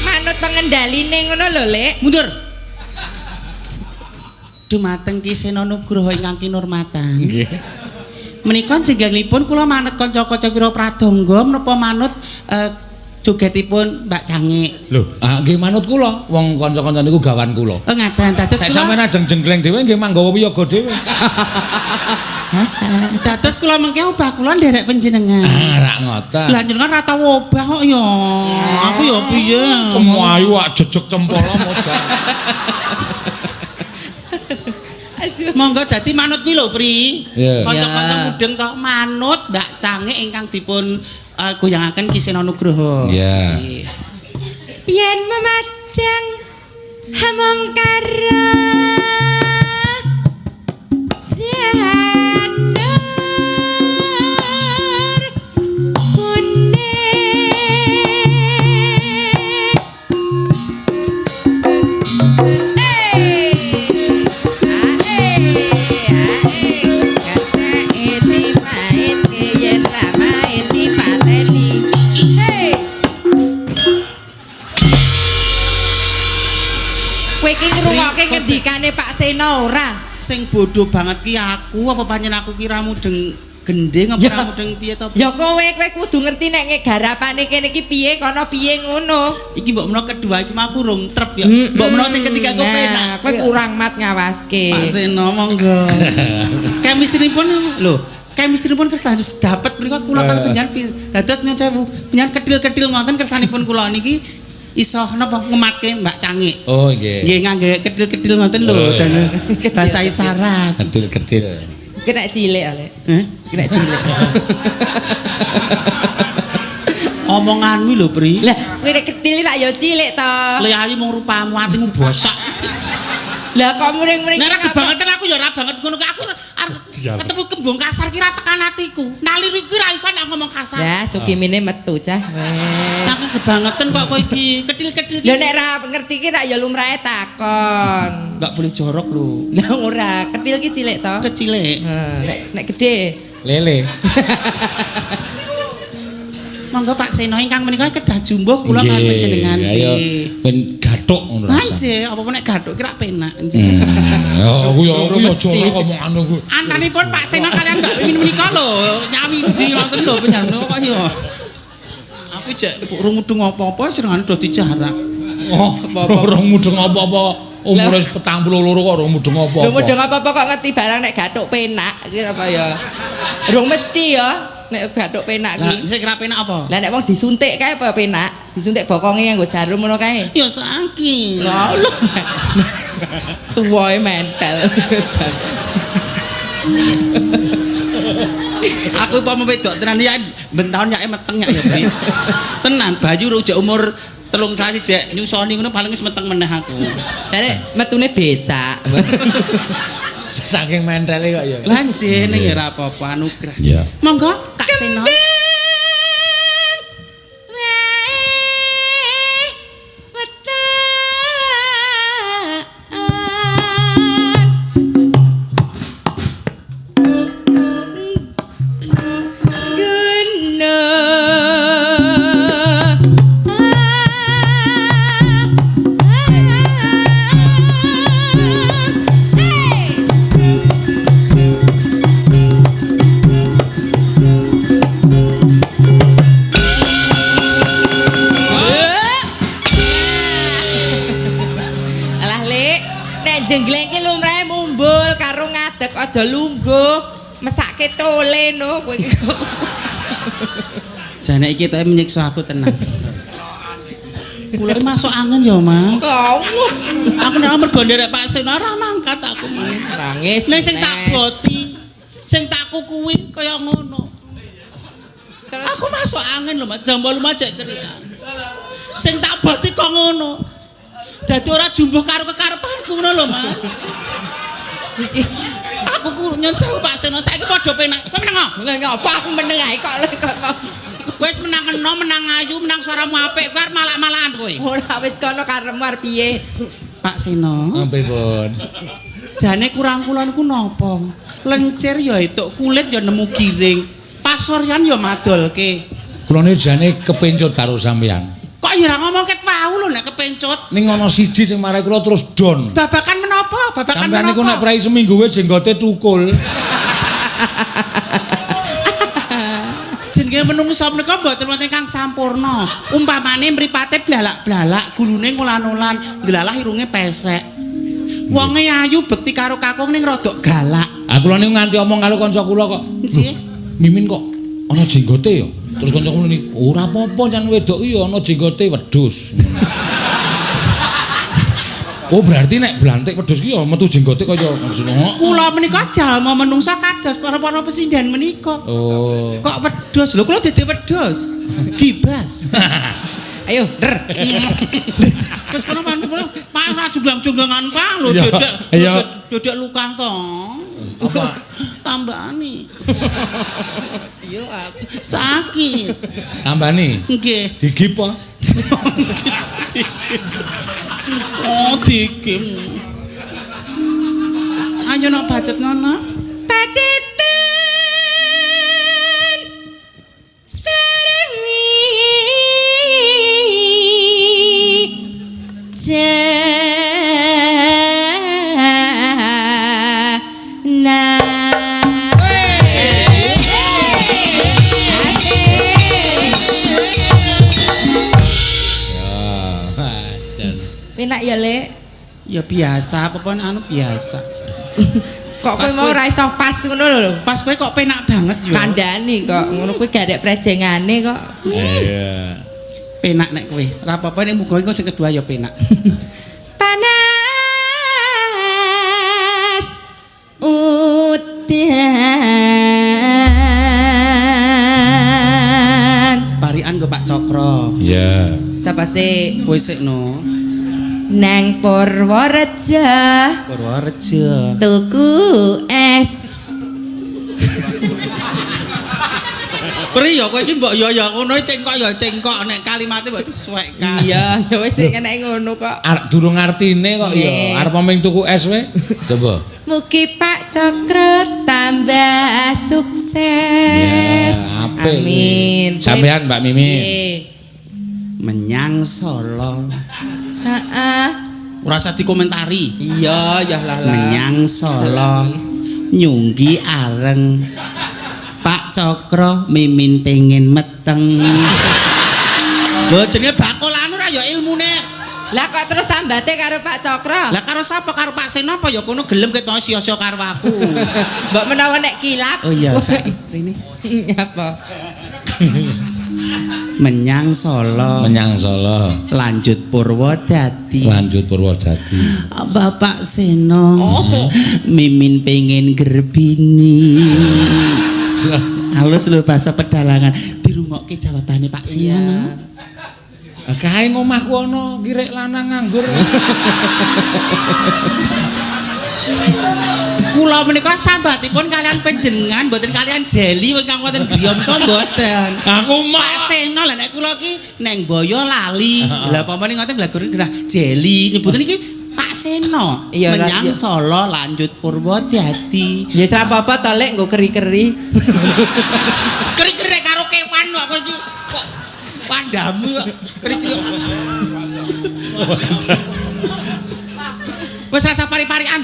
Manut pengendaline ngono lho, Lek. Mundur. Dumateng Ki Sena Nugroho ingkang kinurmatan. Nggih. Menika jenenganipun kula manut kanca-kanca kira pradangga menapa manut jogetipun Mbak Cange. Lho, nggih manut kula, wong kanca-kanca niku gawan kula. Oh ngaten dados Sak kula. sampeyan ajeng jenggleng dhewe nggih manggawa wiyaga dhewe. Dados kula mengke obah kula nderek panjenengan. Rak ngoten. Lah jenengan ra tau obah kok ya. Aku ya piye. Kemayu wak jejeg cempala modal. Monggo dadi manut kuwi lho, Pri. Iya. Kanca-kanca mudeng to manut Mbak Cange ingkang dipun goyangaken Ki Sena Nugroho. Iya. Nggih. Yen memajang hamongkara janur kuning kowe iki ngrungokke ngendikane Pak Sena ora? Sing bodoh banget ki aku apa panjenengan aku kira mudeng gending apa ora mudeng piye to? Ya kowe kudu ngerti nek garapane kene iki piye kono piye ngono. Iki mbok menawa kedua iki mah aku rung trep ya. Mbok menawa sing ketiga kok penak. Kowe kurang mat ngawaske. Pak Sena monggo. Chemistry-pun lho, chemistry-pun kersane dapat menika kula kan panjenengan dados nyun sewu. Panjenengan kedil-kedil ngoten kersanipun kula niki iso napa ngematke Mbak Cangik. Oh nggih. Nggih ngangge kedil-kedil ngoten lho bahasa isyarat. Kedil-kedil. Kena cilik ale. Kena cilik. Omonganmu lho, Pri. Lah, kowe nek kedil tak ya cilik to. Le ayu mung rupamu atimu bosak. Lah kok muring-muring. Nek ora kebangetan aku ya ora banget ngono aku ketemu kembung kasar kira tekan atiku. Naliru iki ra iso nek ngomong kasar. Ya, sukimine metu cah. Saking kebangetan kok kowe iki kedil-kedil. Lah nek ra ngerti ki tak ya lumrahe takon. Enggak boleh jorok lho. Lah ora, kedil ki cilik to. Kecilik. Nek gede Lele. Monggo Pak Seno ingkang menika kedah jumbuh kula kan panjenengan nggih. Ben gathuk ngono rasa. Nggih, apa nek gathuk kira penak nggih. Ya aku ya jorok omongan aku. Antanipun Pak Seno kalian Mbak Wiwin menika lho nyawiji ngoten lho panjenengan kok ya. Aku jek urung mudeng apa-apa senengane do dijarak. Oh, urung mudeng apa-apa. Umur wis 42 kok urung mudeng apa-apa. Lho mudeng apa-apa kok ngerti barang nek gathuk penak iki apa ya. Urung mesti ya. Nek gathuk penak ki. Lah sing kira penak apa? Lah nek wong disuntik kae apa penak? Disuntik bokonge nganggo jarum ngono kae. Ya saking. Lho. Tuwae mental. Aku umpama wedok tenan ya bentaun nyake meteng ya Bri. Tenan Bayu rujak umur 3 sasi jek nyusoni ngono paling wis meteng meneh aku. Lah metune becak. Saking mentele kok ya. Lah jene ya ora apa-apa anugrah. Iya. Monggo Kak Seno. Jengleng ki lumrahe mumbul karo ngadeg aja lungguh. Mesake tole no kowe iki. Jane iki teh menyiksa aku tenan. Kula masuk angin ya, Mas. Aku nek mergo nderek Pak Seno ora mangkat aku, Mas. Nangis. Nek sing tak boti, sing tak kukuwi kaya ngono. Aku masuk angin lho, Mas. Jam 8 majek kerian. Sing tak boti kok ngono. Dadi ora jumbuh karo kekarepanku ngono lho, Mas. Aku ku nyun sewu Pak Seno saiki padha penak. Kowe meneng Lah ngapa aku meneng ae kok wis menang eno, menang ayu, menang suaramu apik, kowe arep malak-malakan kowe. ora wis kono karepmu arep piye? Pak Seno. Ampun. Jane kurang kula niku napa? Lencir ya etuk, kulit ya nemu giring. Pasoryan ya madolke. Kula ne jane kepencut karo sampeyan. Kok ya ora ngomong ket wau lho nek kepencut. Ning ana siji sing marai kula terus don. Babakan menapa? Babakan Sampeyan niku nek menapa? prai seminggu wis jenggote tukul. Jenenge menungso menika mboten wonten ingkang sampurna. Umpamane mripate blalak-blalak, gulune ngulan-ulan, ndelalah irunge pesek. Wonge ayu bekti karo kakung ning rada galak. Aku lho niku nganti omong karo kanca kula kok. Nggih. Mimin kok ana jenggote ya. Terus kanca kula niku ora apa-apa jan wedok iki ana jenggote wedhus. Oh berarti nek blantik wedhus ki ya metu jenggote kaya Kula menika jalma menungsa kados para pesindan menika. Oh. Kok wedhus lho, kula dadi wedhus. Gibas. Ayo, der. Wis kono Pak ora junglang-junglangan Pak lho Iya, dedek. iya. Dedek lukang to. Apa? Tambani. Yo Sakit. Tambani. Nggih. Digip apa? Oh, dikim. Ayo nak bacet nana. Pacetan sarwi jana. Ya, Enak ya, Lek? Ya biasa, apa anu biasa. Kok kowe mau ora iso pas ngono lho. Pas kowe kok penak banget yo. Kandhani kok ngono kuwi gak ada prejengane kok. Iya. Penak nek kowe. Ora apa-apa nek muga iku sing kedua ya penak. Panas udan. Parian go Pak Cokro. Iya. Sapa sih? Kowe sik no. Nang Purworejo Purworejo. tuku es. Priyo kowe iki mbok yo ngono cengkok ya cengkok nek kalimate mbok disuwekkan. Iya, ya wis enek ngono kok. Durung artine kok ya. Arep ming tuku es we. Coba. Mugi Pak Cokro tambah sukses. Ya, apik. Amin. Sampean Mbak Mimin. Nggih. Menyang Solo. Heeh. Ora usah dikomentari. Iya, ya lah. Menyang Solo. Nyunggi areng. Pak Cokro Mimin pengen meteng. Lho jenenge bakolan ora ya ilmune. Lah kok terus sambate karo Pak Cokro? Lah karo sapa karo Pak Seno apa ya kono gelem ket mau sia-sia karo aku. Mbok menawa nek kilap. Oh iya saiki rene. Apa? Menyang Solo. Menyang Solo. Lanjut Purwodadi. Lanjut Purwodadi. Bapak Seno. Mimin pengen gerbini. Halus lho bahasa pedalangan. Dirungokke jawabane Pak Seno. Kae ngomahku ana kirek lanang nganggur. Kula menika sambatipun kalian panjenengan mboten kalian jeli ingkang wonten griya menika mboten. Aku Pak Seno lah nek kula ki neng boyo lali. Lah pamane ngoten blagur gerah jeli nyebutan iki Pak Seno. Iya, Menyang iya. Solo lanjut Purwodadi. Ya ora apa-apa to lek nggo keri-keri. Keri-keri karo kewan kok kowe iki kok pandamu kok keri-keri. Wes rasa pari-parian.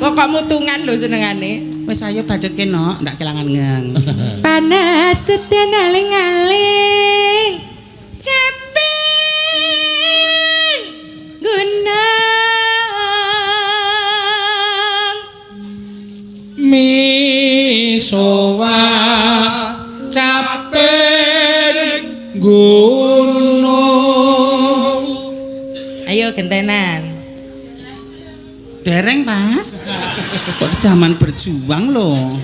Kok mutungan lho senengane. Wes ayo bacotke no, ndak kelangan ngeng. Panas sedan aling-aling. Capek gunung. Misowa capek gunung. Ayo gentenan. Dereng Mas. Kok zaman berjuang loh.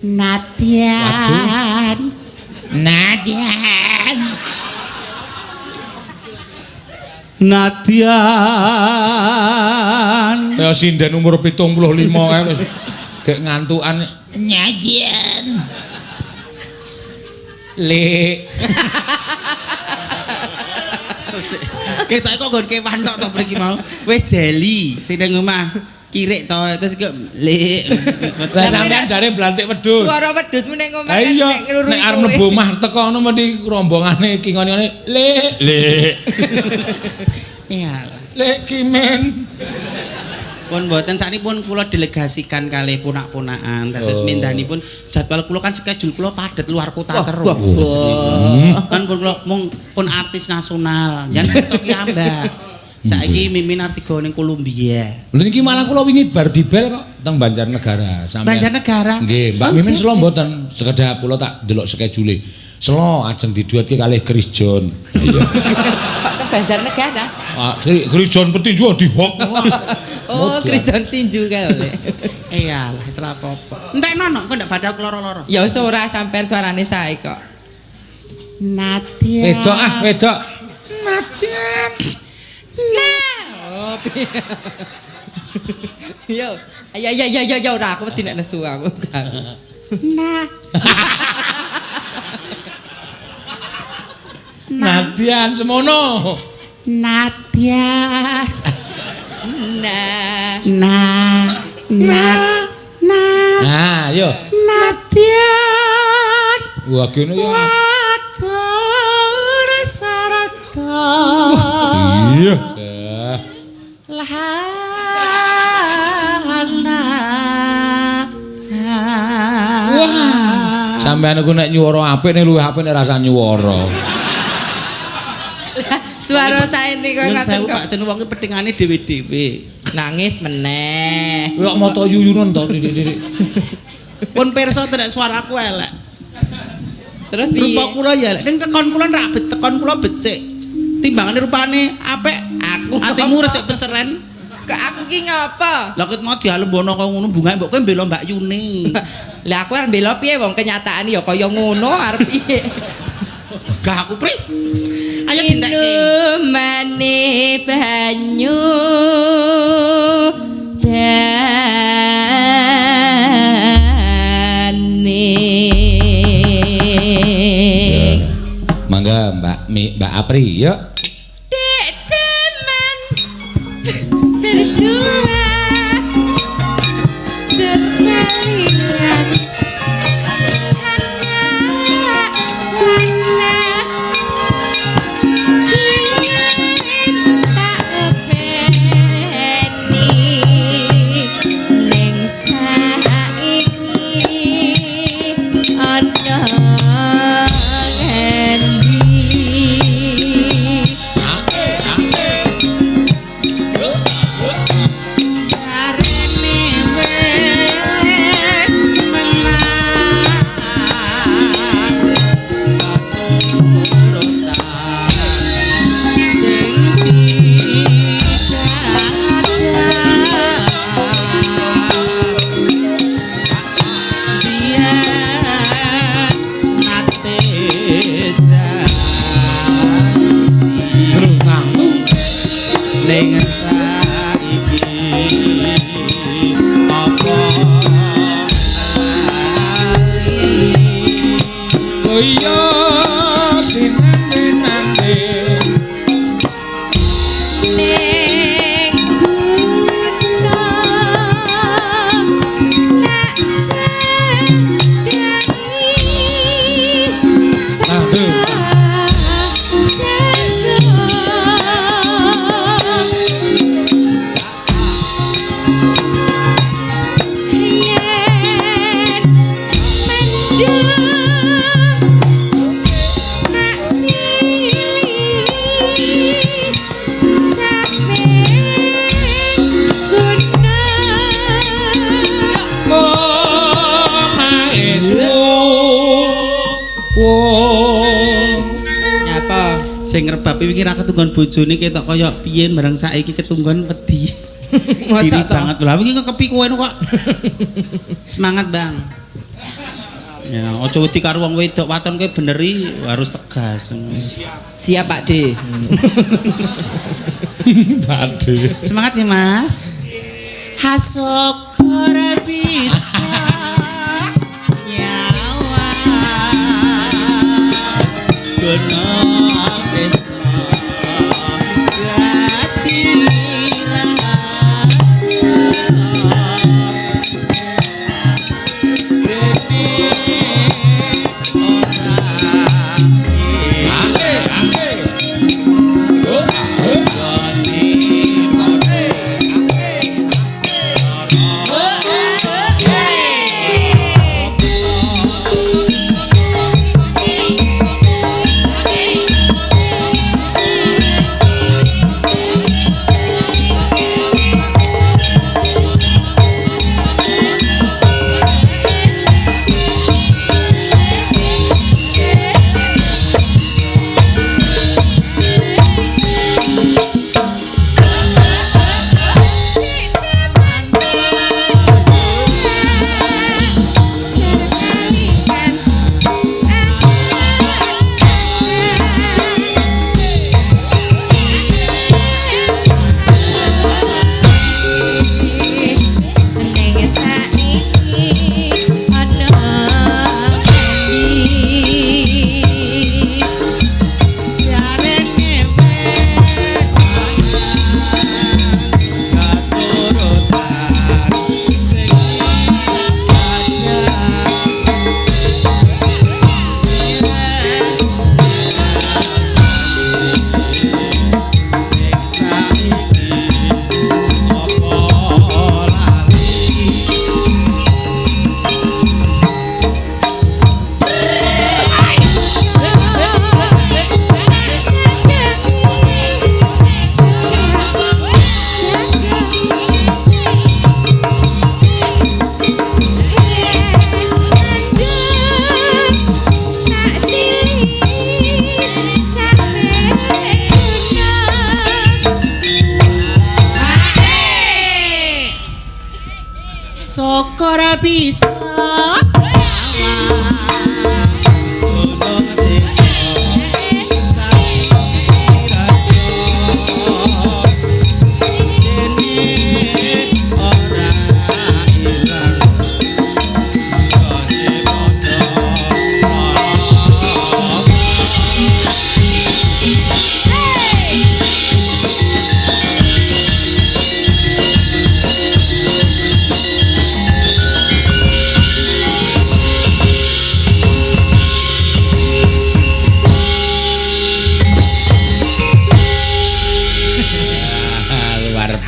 Nadian. Nadian. Nadian. Kaya sinden umur 75 kae wis gek ngantukan Nadian. Le. Ketok kok nggon kewan tok to mriki mau. Wis jeli sing nang omah. Kirik to terus kok le. Lah sampean jare blantik wedhus. Suara wedhusmu ning omah Ha iya, nek ngruri nek arep mlebu omah teko ngono mesti rombongane kingone le. Iya. Le kimen. Pun mboten saknipun kula delegasikan kalih punak-punakan. Terus mindanipun jadwal kula kan schedule kula padet luar kota terus. Kan pun kula mung pun artis nasional. Jan kota ki ambak. Saiki Mimin Artigo ning Kolombia. Lha niki malah kula wingi bar dibel kok teng Banjarnegara sampean. Banjarnegara. Nggih, Mbak Mimin selo mboten sekedap kula tak delok schedule. Selo ajeng diduetke kalih Chris John. Iya. Kok ke Banjarnegara? Ah, Chris John petinju dihok. Oh, Kristen tinju kae oleh. Iya, wis ora apa-apa. Entekno kok ndak badhe loro-loro. Ya wis ora sampean suarane sae kok. Nadia. Wedok ah, wedok. Nadia. Nah. Yo, ya ora aku mesti nek nesu aku. Nah. Nadian semono. Nadia. Nah. Nah. Nah. Nah. Nah, yo. Nadia. Wah, kene yo. Watur sarata. Iya. Wah. Sampeyan aku nek nyuwara apik nek luwih apik nek rasa nyuwara. Suara sae niku Nyun ngoten sewu kok. Pak Senu wong ki petingane dhewe-dhewe. Nangis meneh. Kok moto yuyunan to Dik. Pun pirsa tenan suaraku elek. Terus piye? Rupa kula ya elek. Ning tekon kula rak tekon kula becik. Timbangane rupane apik. Aku atimu resik peceren. Ke aku ki ngapa? Lah ket mau dialembono kaya ngono bungae mbok kowe mbela Mbak Yuni. Lah aku arep mbela piye wong kenyataan ya kaya ngono arep piye? Gak aku pri. Ayo dintekke. Minumane banyu dane. Mangga Mbak Apri yuk. Dek jaman terjua sekalian anak lanang yen tak openi ning saiki ana Sing ngrebapi wingi ra ketunggon bojone ketok kaya piye bareng saiki ketunggon wedi. Ciri banget lho. Wingi kekepi kowe kok. Semangat, Bang. Ya, aja wedi karo wong wedok, waton kowe beneri harus tegas. Siap Pak D. Pak D. Semangat ya, Mas. Hasok ora bisa nyawa gono Yeah. ora bisa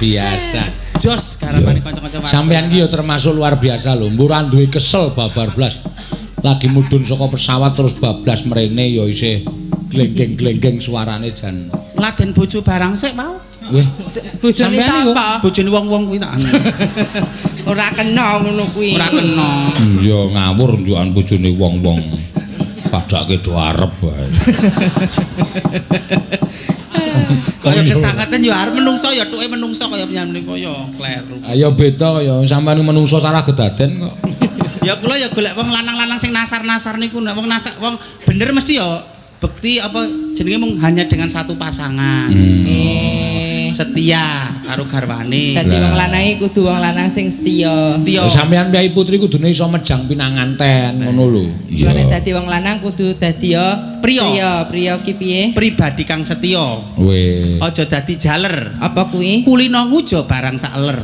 biasa. jos karepane kanca-kanca warga. Sampeyan ki ya termasuk luar biasa lho. Mbura duwe kesel babar blas. Lagi mudhun saka pesawat terus bablas mrene ya isih glenggeng-glenggeng suarane jan. Laden bojo barang sik mau. Weh, Bojone Sampeyan apa? Bojone wong-wong kuwi tak anu. Ora kena ngono kuwi. Ora kena. ya ngawur njukan bojone wong-wong. Padake do arep bae. Kaya kesangatan ya arep menungso ya tuke menungso kaya penyan menika ya kleru. Ayo beda kaya sampeyan menungso salah gedaden kok. Ya kula ya golek wong lanang-lanang sing nasar-nasar niku nek wong wong bener mesti ya bekti apa jenenge mung hanya dengan satu pasangan. Setia karo garwane. Dadi wong lanang kudu wong lanang sing setia. Setia. Sampeyan piyai putri kudune iso mejang pinanganten ngono lho. Iya. Nek dadi wong lanang kudu dadi ya Priya. Priya ki piye? Pribadi kang setia. Weh. Aja dadi jaler. Apa kuwi? Kulino ngujo barang saler.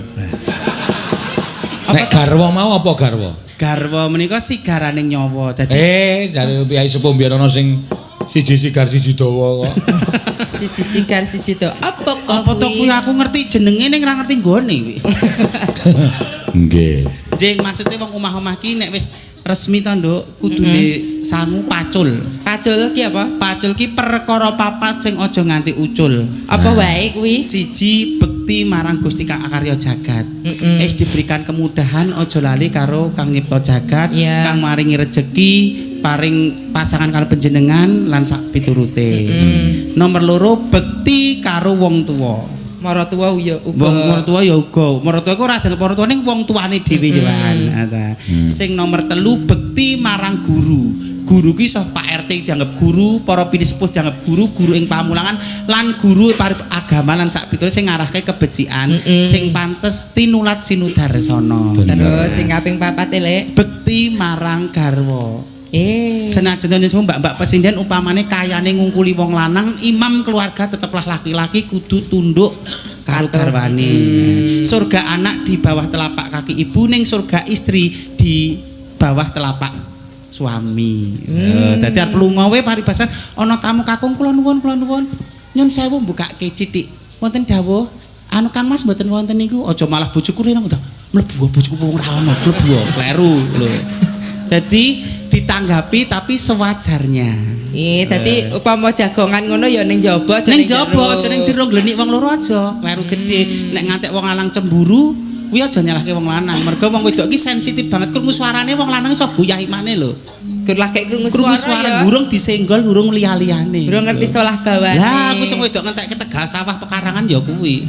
Nek garwa mau apa garwa? Garwa menika sigaraning nyawa. Dadi Jare piyai sepuh biyen ana sing siji sigar siji dawa kok. Siji sigar siji to. apa to kuwi aku ngerti jenenge ning ora ngerti nggone kuwi. Nggih. Jeng maksudnya wong omah-omah ki nek wis resmi to nduk kudu sangu pacul. Pacul ki apa? Pacul ki perkara papat sing aja nganti ucul. Apa wae kuwi? Siji bekti marang Gusti Kang Akarya Jagat. Wis diberikan kemudahan aja lali karo Kang Nyipta Jagat, Yeah. Kang maringi rejeki, paring pasangan karo panjenengan lan sak piturute. Nomor loro bekti karo wong tuwa. Maratuwa ya uga. Wong martua ya uga. Martua iku ora dianggap martua ning wong tuane dhewe ya kan. Sing nomor telu bekti marang guru. Guru ki iso Pak RT dianggap guru, para pini sepuh dianggap guru, guru ing pamulangan lan guru agama lan sak piturute sing ngarahke kebecikan sing pantes tinulat sinudarsana. Terus sing kaping 4 Lek. Bekti marang garwa. Senajan nyono mbak-mbak presiden upamane kayane ngungkuli wong lanang, imam keluarga teteplah laki-laki kudu tunduk karo garwane. Surga anak di bawah telapak kaki ibu, ning surga istri di bawah telapak suami. Dadi arep lunga we paribasan ana tamu kakung kula nuwun nyun sewu mbukake titik. Wonten dawuh anu Kang Mas mboten wonten niku aja malah bojoku rene to. Mlebu bojoku wong ra ono, mlebu kleru lho. Dadi ditanggapi tapi sewajarnya. Dadi upama jagongan ngono ya ning jaba aja ning jaba aja ning jero nglenik wong loro aja. Kleru gedhe. Nek ngantek wong lanang cemburu, kuwi aja nyalahke wong lanang. Mergo wong wedok iki sensitif banget krungu suarane wong lanang iso guyahi maneh lho. Gur lagi krungu suara burung disenggol burung liya-liyane. Burung ngerti salah bawane. Lah aku sing wedok ngentek Tegal sawah pekarangan ya kuwi.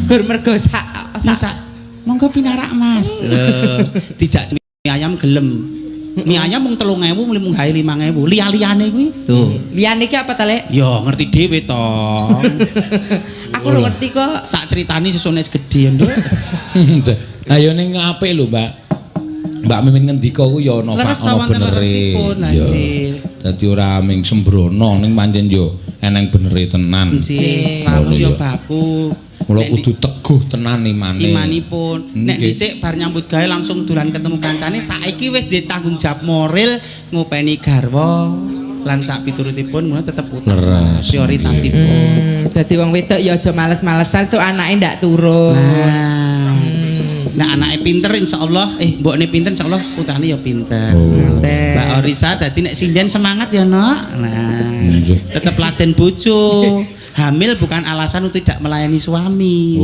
Gur mergo sak monggo pinarak Mas. Dijak mie ayam gelem. Mie ayam mung 3.000 mung gawe 5.000. Liya-liyane kuwi. Lho. Liyane iki apa ta, Lek? Ya ngerti dhewe to. Aku ora ngerti kok. Tak critani sesune gedhe nduk. Ayo ning apik lho, Mbak. Mbak Mimin ngendika ku ya ana benere. Ya. Dadi ora ming sembrono ning pancen yo eneng benere tenan. Nggih, rawuh yo baku. Mula kudu teguh tenan imane. Imanipun. Nek dhisik bar nyambut gawe langsung dolan ketemu kancane, saiki wis duwe tanggung jawab moral ngopeni garwa lan sak piturutipun mula tetep utama prioritasipun. Dadi wong wedok ya aja males-malesan sok anake ndak turun. Nah anake pinter insyaallah, mbokne pinter insyaallah putrane ya pinter. Mbak Orisa dadi nek sinden semangat ya, Nok. Nah, tetep laden bojo. Hamil bukan alasan untuk tidak melayani suami.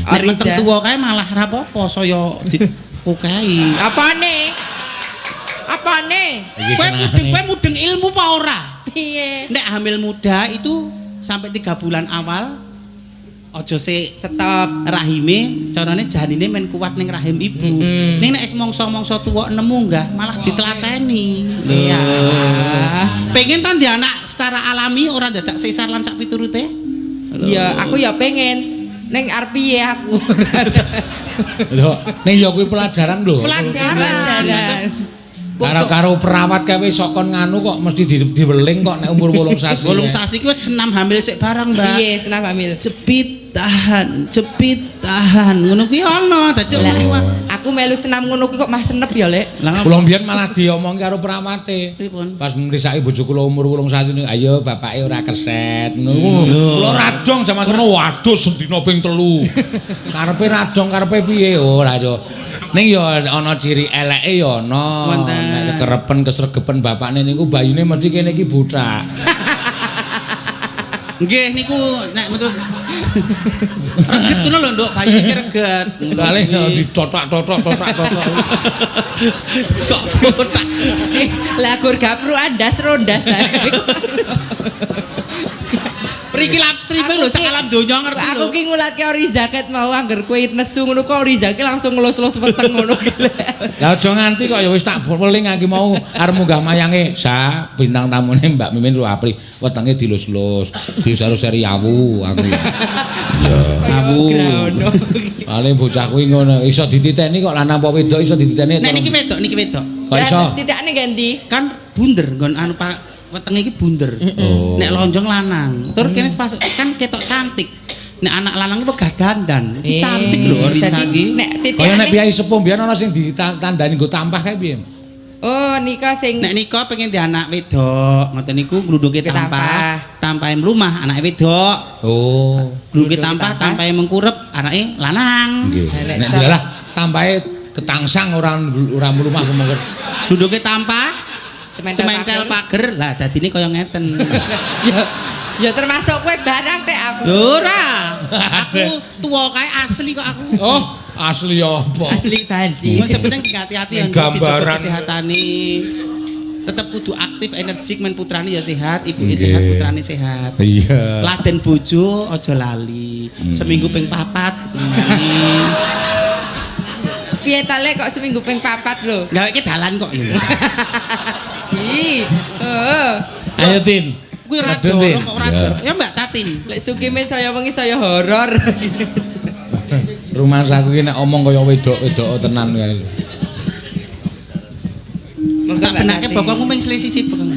Nek meteng tuwa kae malah ra apa-apa saya dikukai. Apane? Kowe mudeng ilmu apa ora? Piye? Nek hamil muda itu sampai 3 bulan awal aja sik stop rahime, carane janine men kuat ning rahim ibu. Ning nek wis mangsa-mangsa tuwa nemu enggak malah ditlateni. iya Pengen to ndek anak secara alami ora dadak sesar lan sak piturute? iya aku ya pengen ning arep piye aku Lho, ning ya kuwi pelajaran lho. pelajaran Karo perawat kae wis sok kon nganu kok mesti diweling kok nek umur 8 sasi. 8 sasi ku wis senam hamil sik barang, Mbak. iya senam hamil Cepit tahan. Ngono kuwi ana, dadi aku melu senam ngono kuwi kok mah senep ya lek Kula mbiyen malah diomong karo perawate. pripun? Pas mrisaki bojo kula umur 8 sasi niku, ayo bapake ora keset. Kula radong jaman kono waduh sedina ping 3. Karepe radong karepe piye ora yo. Ning yo ana ciri eleke yo ana. Nek kerepen kesregepen bapakne niku bayune mesti kene iki butak. Nggih niku nek metu reget ngono lho, Nduk, bayi iki reget. Soale ditotok-totok. Kok botak. lah gur gapru andas rondas Mriki live streaming lho sak alam donya ngerti lho. aku ki ngulatke ori jaket mau angger kowe nesu ngono kok ori jaket langsung ngelus-lus weteng ngono ki Lah aja nganti kok ya wis tak weling iki mau arep munggah mayange sa bintang tamune Mbak Mimin Ruapri wetenge dilus-lus disari-sari awu aku. Awu. Paling bocah kuwi ngono iso dititeni kok lanang apa wedok iso dititeni. Nek niki wedok. Kok iso? titikane ganti Kan bunder nggon anu Pak wetenge iki bunder. Nek lonjong lanang. Tur kene pas kan ketok cantik. Nek anak lanang itu gak gandan. Iki cantik lho Risa iki. nek Kaya nek titikane biayi sepuh biyen ana sing ditandani nggo tampah kae piye? oh nikah sing Nek nika pengen di anak wedok, ngoten niku gludhuke tampah, tampahe mlumah anake wedok. Oh. Gludhuke tampah, tampahe mengkurep anake lanang. Nggih. Nek dilalah tampahe ketangsang ora mlumah kemengker. Gludhuke tampah, cementel pager. pager. Lah dadine kaya ngeten. ya termasuk kowe barang teh aku Lho ora. Aku tuwa kae asli kok aku. Oh, asli apa? asli banji Mun sepenting hati-hati yang Gambaran. kesehatane. Tetep kudu aktif, energik men putrane ya sehat, ibuke sehat, putrane sehat. Iya. Laden bojo aja lali. Seminggu ping 4 piye ta lek kok seminggu ping 4 lho Gaweke dalan kok ya. ih Ayo Tin. Kuwi ora Laden, joro Tin. kok ora joro. Ya Mbak Tatin. lek sukimen saya wengi saya horor Rumah saku ki nek omong kaya wedok-wedok tenan kae. Tak benake bapakmu mung selisih sih Bang.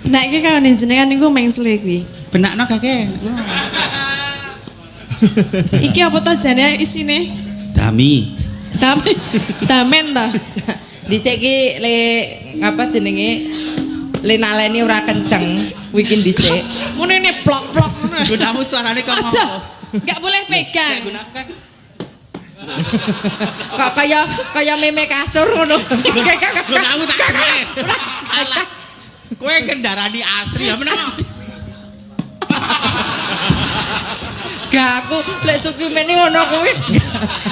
Nek iki karo jenengan niku mengsle kuwi. Benakno gake. Iki apa to jane isine? Dami. Damen ta. dhisik ki le apa jenenge le naleni ora kenceng wikin dhisik Munene blok-blok ngono. Gunamu suarane kok Aja. Enggak boleh pegang. gunakan. kok kaya meme kasur ngono Gunamu tak kene. Alah. Kowe kendarani asli ya menang. gak aku lek sukimen ngono kuwi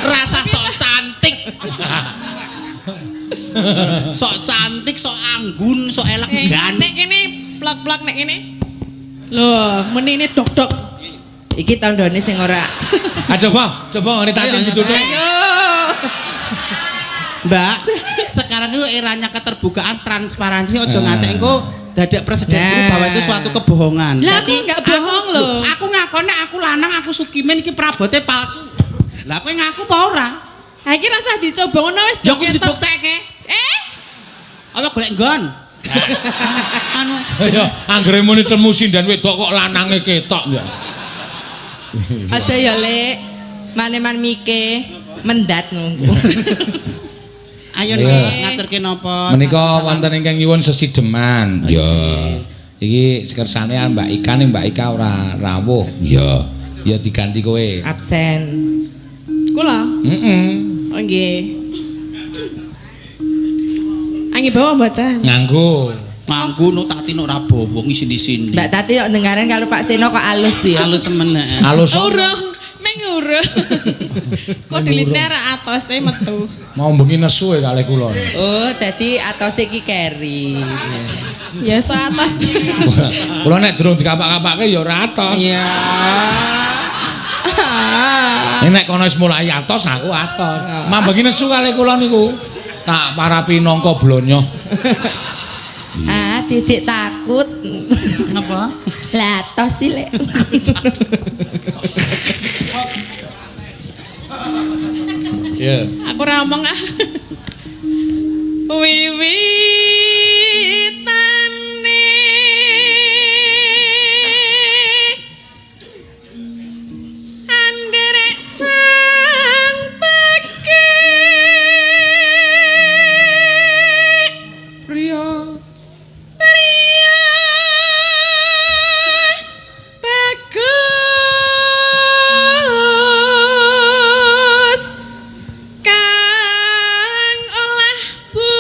Rasa sok cantik. Sok cantik, sok anggun, sok elegan. Nek kene plak-plak nek kene. Loh, menine dok-dok. iki tandane sing ora Coba ngene Tatin Ayo, ditutup. ayo Mbak, sekarang itu eranya keterbukaan, transparansi, ojo ngantek engko dadak presiden Nah. bahwa itu suatu kebohongan. Lah aku enggak bohong loh. Aku ngakone aku lanang, aku sukimen iki prabote palsu. Lah kowe ngaku apa ora? Ha iki rasa dicoba ngono wis Ya aku ketok. dibuktekke. Apa golek nggon? Anu, Ya, anggere muni temu sindan wedok kok lanange ketok ya. aja ya lek maneman mike mendat nunggu ayo Iya. nek ngaturke napa? Menika wonten ingkang nyuwun sesideman. Ya. Iki kersane Mbak Ika ning Mbak Ika ora rawuh. Ya. Ya diganti kowe. absen Kula. Heeh. Oh nggih. Angin bawa mboten? Nganggo. Manggu no tati no rabowo ngisini-sini. Mbak Tati kok dengaran kalau Pak Seno kok alus ya Halus semen. Alus Urung, mengurung. Kok diliter atose metu. mau bengi nesu e kalih kula. oh dadi atose iki keri Ya so atas. Kula nek durung dikapak-kapake ya ora atos. Iya. Nek kono wis mulai atos aku atos. Mambagi nesu kali kula niku. Tak parapi nangka blonyo. Ah, Dedek takut. Apa? Lah tos sih lek. Ya. Aku ora ngomong ah. Wiwitane anderek sang peke Priya bagus kang olah budaya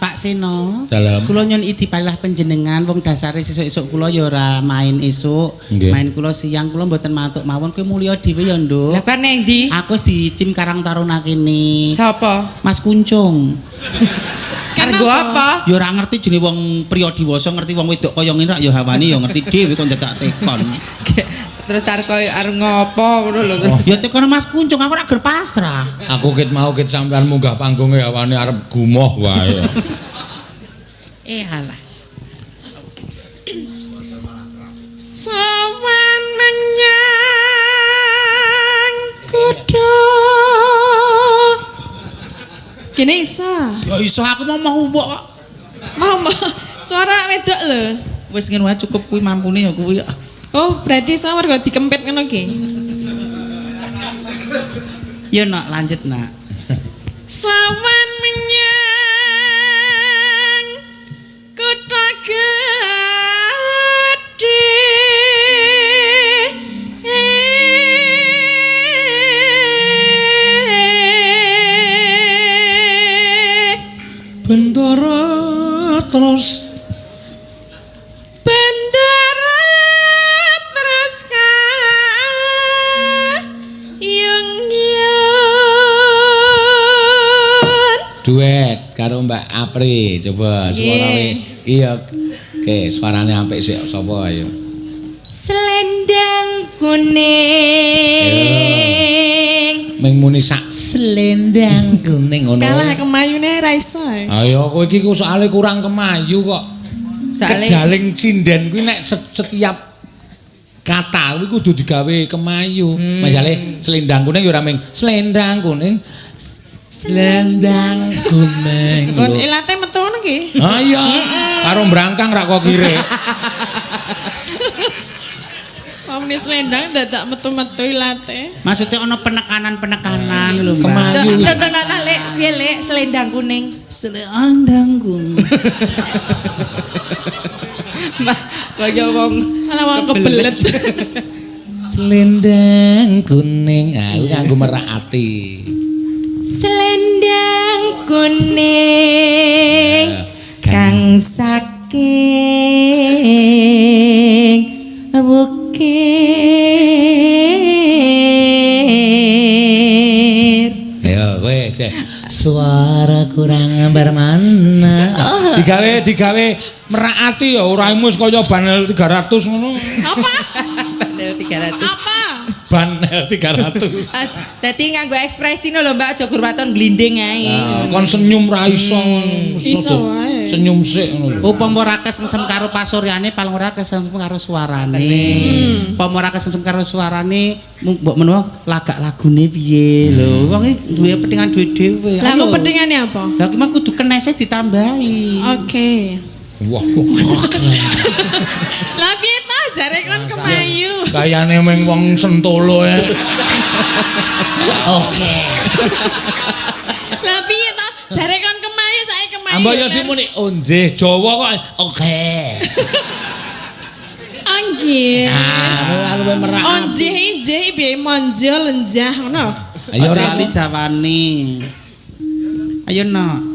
Pak Seno. Dalam. Kula nyun idi palilah panjenengan wong dasare sesuk-esuk kula ya ora main esuk. Nggih. Main kula siang kula mboten matuk mawon kowe mulya dhewe ya, Nduk. Lah kan neng ndi? Aku wis dicim Karang Taruna kene. Sapa? Mas Kuncung. Kargo apa? Ya ora ngerti jenenge wong priya diwasa ngerti wong wedok kaya ngene rak ya hawane ya ngerti dhewe kon dadak tekon. Terus arep ngopo ngono lho. Ya tekon Mas Kuncung aku ora ger pasrah. Aku ket mau ket sampean munggah panggunge awane arep gumoh wae. Halah. Sawan menyang kuda kene iso Ya iso aku mau mbok kok. mau suara wedok lho. Wis ngene wae cukup kuwi mampune ya kuwi. Oh berarti iso mergo dikempit ngono ki. Ya nak lanjut nak. Sawan menyang kutha Bendara terus Bendara terus kayung-yung. Duet karo Mbak Apri coba suarane. Iya. Oke, suarane apik sik sapa ayo. Selendang kuning. Ming muni sak selendang kuning ngono. Kalah kemayune ra iso. Ayo kowe iki kok soalé kurang kemayu kok. Soale Kedaling cinden kuwi nek setiap kata kuwi kudu digawe kemayu. Misale selendang kuning ya ora ming selendang kuning. Selendang kuning. Kon ilate metu ngono ki. Ah iya. Karo brangkang rak kok kire. Omni selendang dadak metu-metu ilate. maksudnya ana penekanan lho Mbak. Kemayu. contohna lek piye lek selendang kuning. Selendang kuning. Mbah, kaya wong Malah wong kebelet. Selendang kuning. Ah, kuwi nganggo merak ati. selendang kuning kang saking bukit. Ayo kowe cek. Suara kurang bermana. Digawe merak ati ya ora emus kaya banel 300 ngono. Apa? Padahal 300. Apa? Banel 300. Dadi nganggo ekspresi lho Mbak aja gurwaton glinding ae. Kon senyum ra iso. Iso wae. Senyum sik ngono lho. Upama ora kesengsem karo pasuryane paling ora kesengsem karo suarane. Upama ora kesengsem karo suarane mbok menawa lagak lagune piye lho. Wong iki duwe pentingan dhewe-dhewe. Lah kok pentingane apa? Lah ki mah kudu kenese ditambahi. Oke. Wah. Lah piye ta jare kon kemayu? Kayane meng wong Sentolo ya. Oke. Lah piye ta jare kon kemayu sae kemayu. Ambak ya dimuni onje Jawa kok. Oke. Anggih. Ah, aku merak. Onjeh piye monjo lenjah ngono. Ayo Aja ora lali Jawane. Ayo nak.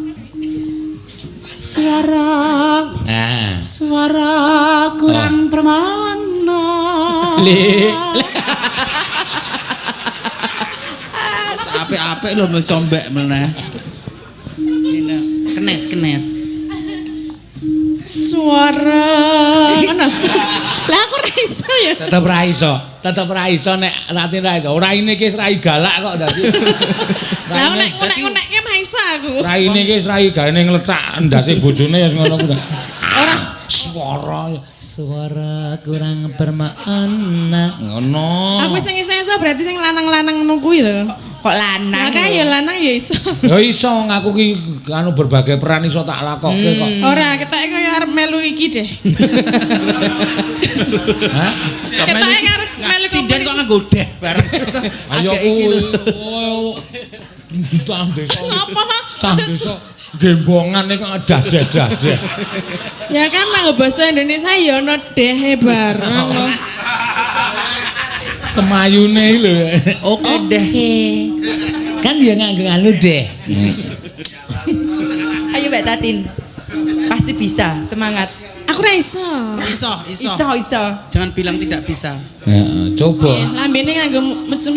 Suara kurang bermana. Le. apik-apik lho mesti mbek meneh. Kenes. Suara ngono. Lah aku ora iso ya. Tetep ra iso nek Ratin ra iso. Raine iki rai galak kok dadi. Lah unek-unekke mah iso aku. Raine iki rai gane nglecak ndase bojone ya ngono kuwi. Ora suara kurang bermakna ngono. Aku sing iso berarti sing lanang-lanang ngono kuwi lho. Kok lanang? Lah ya lanang ya iso. Ya iso ngaku ki anu berbagai peran iso tak lakokke kok. Ora, ketoke kaya arep melu iki deh. Hah? Ketoke arep melu sinden kok nganggo deh bareng. Ayo kuwi. Tang desa. Ngapa kok? Tang desa. Gembongan kok dadah. Ya kan nang basa Indonesia ya ono dehe bareng. Kemayune lho. Oke deh. Kan ya nganggo anu deh. Ayo Mbak Tatin. Pasti bisa, semangat. Aku ora iso. Iso. Jangan bilang tidak bisa. Heeh, coba. Lambene nganggo mecum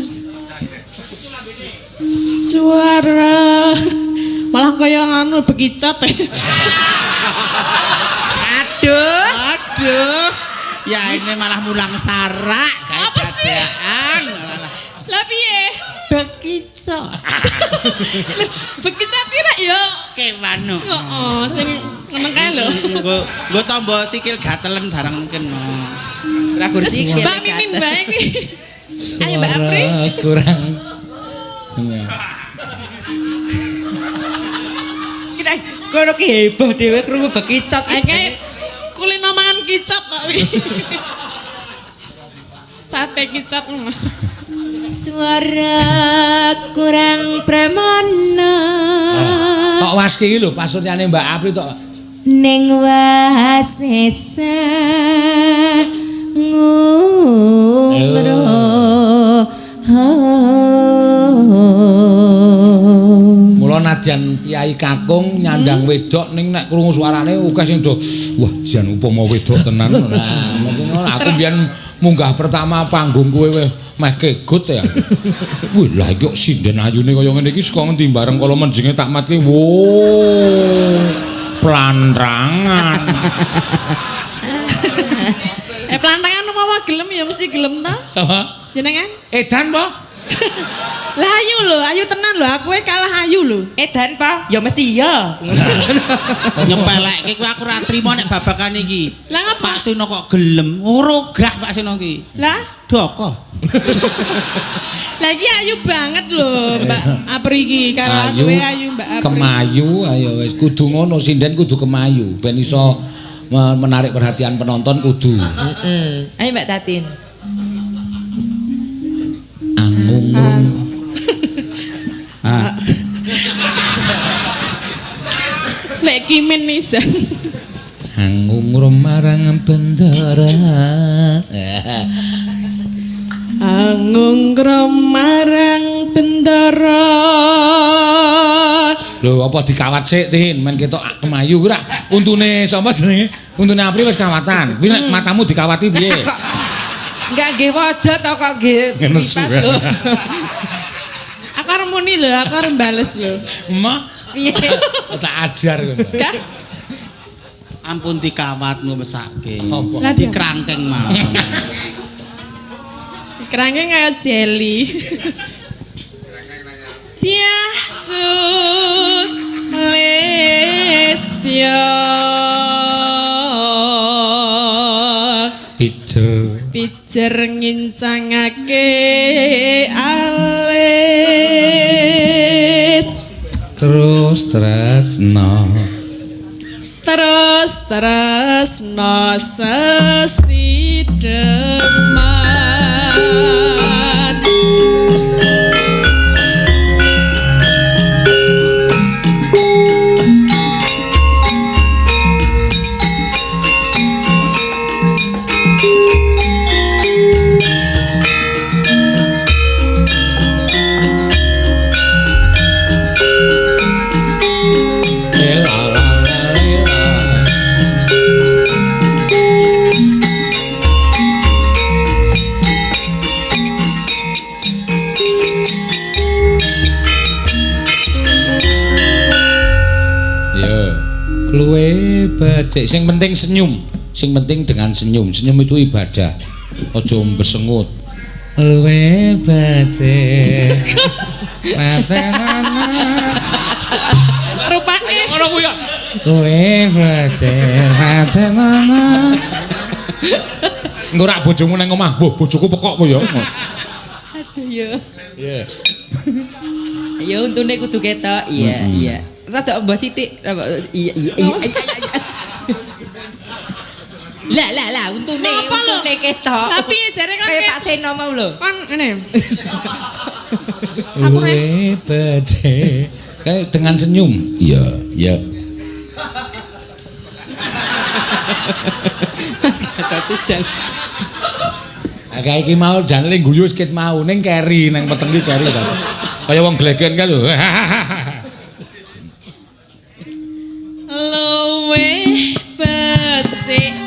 suara. Malah kaya anu bekicot. Aduh. Ya ini malah mulang sarak. Apa sih? Lah piye? Bekicot. Bekicot kira ya Kewan. heeh, sing ngeneng kae lho. Nggo tombo sikil gatelen bareng mungkin. Ragur sikil. Mbak Mimin bae iki. Ayo Mbak Apri. Kurang. Kita kono ki heboh dhewe krungu bekicot. Kayak kulino mangan kicot kok. Sate kicot. Suara kurang pramana. Tok waski iki lho pasuryane Mbak Apri tok. Ning wasesa ngumro. Mula nadyan piyai kakung nyandang wedok ning nek krungu suarane akeh sing do wah jan upama wedok tenan. Nah, mungkin aku mbiyen munggah pertama panggung kowe meh kegut ya. Wih, lah iki kok sinden ayune kaya ngene iki saka ngendi bareng kala menjinge tak matke. Wo. Plantrangan. Pelantangan umpama gelem ya mesti gelem ta? Sama Jenengan? Edan po? Lah ayu tenan lho, aku kalah ayu lho. Edan pa? Ya mesti iya. Nyepelekke kowe aku ora trimo nek babakan iki. Lah ngapa? Pak Sino kok gelem? Rogah Pak Sino iki. Lah, Doko. lah iki ayu banget lho, Mbak Apri iki karo aku ayu Mbak Apri. Kemayu ayo wis kudu ngono sinden kudu kemayu ben iso menarik perhatian penonton kudu. Ayo Mbak Tatin. Angung. Lek kimin nisan. Angung marang bendara. Angung marang bendara. Lho apa dikawat sik Tin men ketok kemayu ora untune sapa jenenge untune Apri wis kawatan kuwi nek matamu dikawati piye Enggak nggih wajah to kok nggih lipat lho. Aku arep muni lho, aku arep bales lho. Emak Piye? tak ajar kowe Kah? Ampun dikawat mesake. Lah Dikrangkeng mawon. Kerangnya kayak jelly. Tiah sun lestio pijer ngincangake alis terus tresno sesideman. luwe becik sing penting senyum. Sing penting dengan senyum. Senyum itu ibadah. Aja besengut. Luwe becik. Patenana. Rupane Ngono kuwi ya. Luwe becik. Patenana. Engko rak bojomu nang omah. Mbah, bojoku pekok apa ya? Aduh ya. Iya. Ya untune kudu ketok. Iya, iya. Rada mbah sithik. Iya. Lah, untune ketok. Tapi jare kan kayak Pak Seno mau lho. Kan ngene. Luwe becik. Kayak dengan senyum. Iya, iya. Mas kata tujan. Kayak iki mau jane guyu sikit mau ning keri nang peteng iki keri ta. Kaya wong glegen kan lho. Luwe becik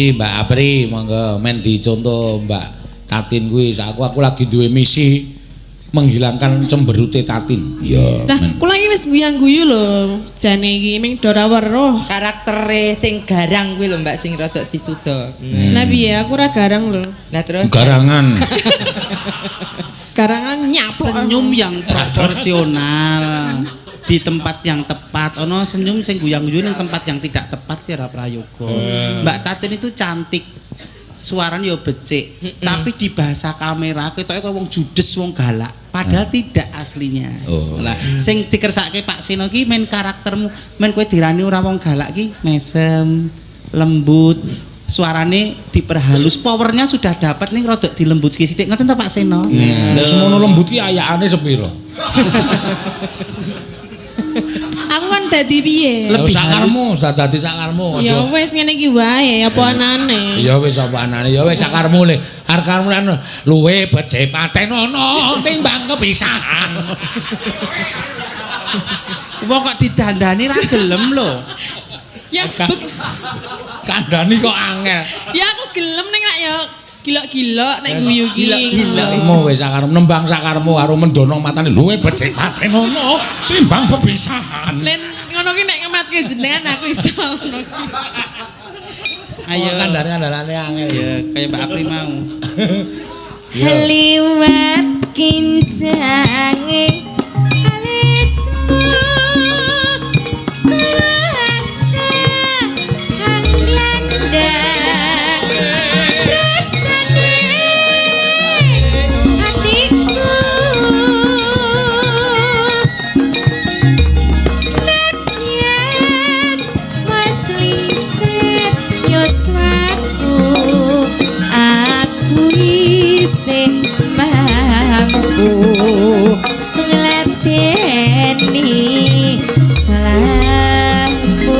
Mbak Apri monggo men dicontoh Mbak Tatin kuwi aku lagi duwe misi menghilangkan cemberute Tatin. Iya. Lah, kula iki wis guyang-guyu lho. Jane iki ming ora weruh. Karaktere sing garang kuwi lho Mbak sing rada disuda. Lah piye aku ora garang lho. Lah terus garangan. Garangan nyapuk. Senyum yang proporsional di tempat yang tepat. Ono senyum sing guyang-guyu ning tempat yang tidak tepat ya ora prayoga. Mbak Tatin itu cantik. Suaranya ya becik, tapi di bahasa kamera ketoke kok wong judes, wong galak. Padahal tidak aslinya. Lah, sing dikersake Pak Seno ki men karaktermu, men kowe dirani ora wong galak ki mesem, lembut. Suarane diperhalus, powernya sudah dapat ning rodok dilembut sithik. Ngoten ta Pak Seno? Semono lembut ki ayakane sepiro? Aku kan dadi piye? Lebih sakarmu, sudah dadi sakarmu. Ya wis ngene iki wae, apa anane? Ya wis apa anane, ya wis sakarmu le. Arkarmu lan luwe becik patenono timbang kepisahan. Wong kok didandani ra gelem lho. Ya Kandhani kok angel. Ya aku gelem ning rak ya gilok-gilok nek guyu ki. Gilok-gilok wis sakarmu nembang sakarmu karo mendono matane luwe becik patenono timbang kepisahan. Len ngono ki nek ngematke jenengan aku iso ngono ki. Ayo kandhane angel ya kayak Mbak Apri mau. Liwat kincange alismu kuasa anglanda rasane hatiku senadyan mas liset yoswaku aku isih mampu ngladeni salahku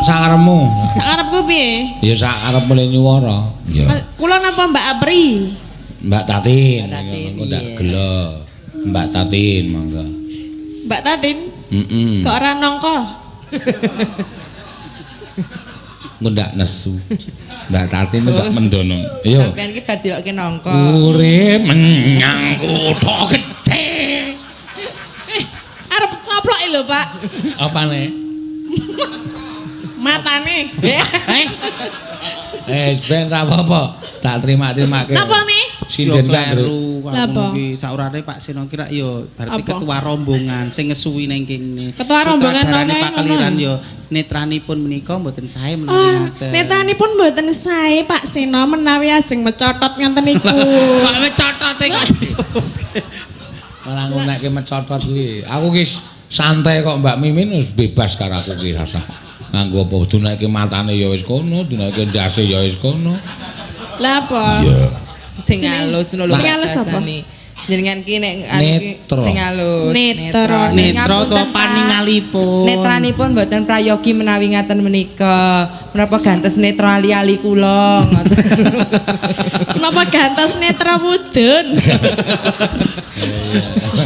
sakarmu. Sakarepku piye? Ya sakarep mule nyuwara. Ya. Kula napa Mbak Apri? Mbak Tatin. Mbak Tatin, Engko ndak iya. gelo. Mbak Tatin monggo. Mbak Tatin. Kok ora nongko? Ndak nesu. Mbak Tatin ndak mendono. Yo. Sampeyan iki dadioke nangka. Urip menyang kutha gedhe. Arep coploke lho, Pak. Apane? Matane. Ben ra apa-apa. Tak terima-terimake. Napa nih? Sinden kleru Lapa? iki saurane Pak Seno kira yo berarti Apa? ketua rombongan sing ngesuwi ning kene. Ketua rombongan Sutradarane mana Pak yang Kaliran ngono? yo netranipun menika mboten sae menawi Oh, ngaten. netranipun mboten sae Pak Seno menawi ajeng mecotot ngenten niku. Kok mecotote kok. Malah nguneke mecotot kuwi. Aku ki santai kok Mbak Mimin wis bebas karo aku ki rasa. Nganggo apa dunake matane ya wis kono, dunake ndase ya wis kono. Lah apa? Sing alus lho. Sing alus apa? Jenengan ki nek Netro. sing alus. Netro. Netro utawa paningalipun. Netranipun mboten prayogi menawi ngaten menika. Menapa gantes netra ali-ali kula ngoten. Kenapa gantos netra mudun?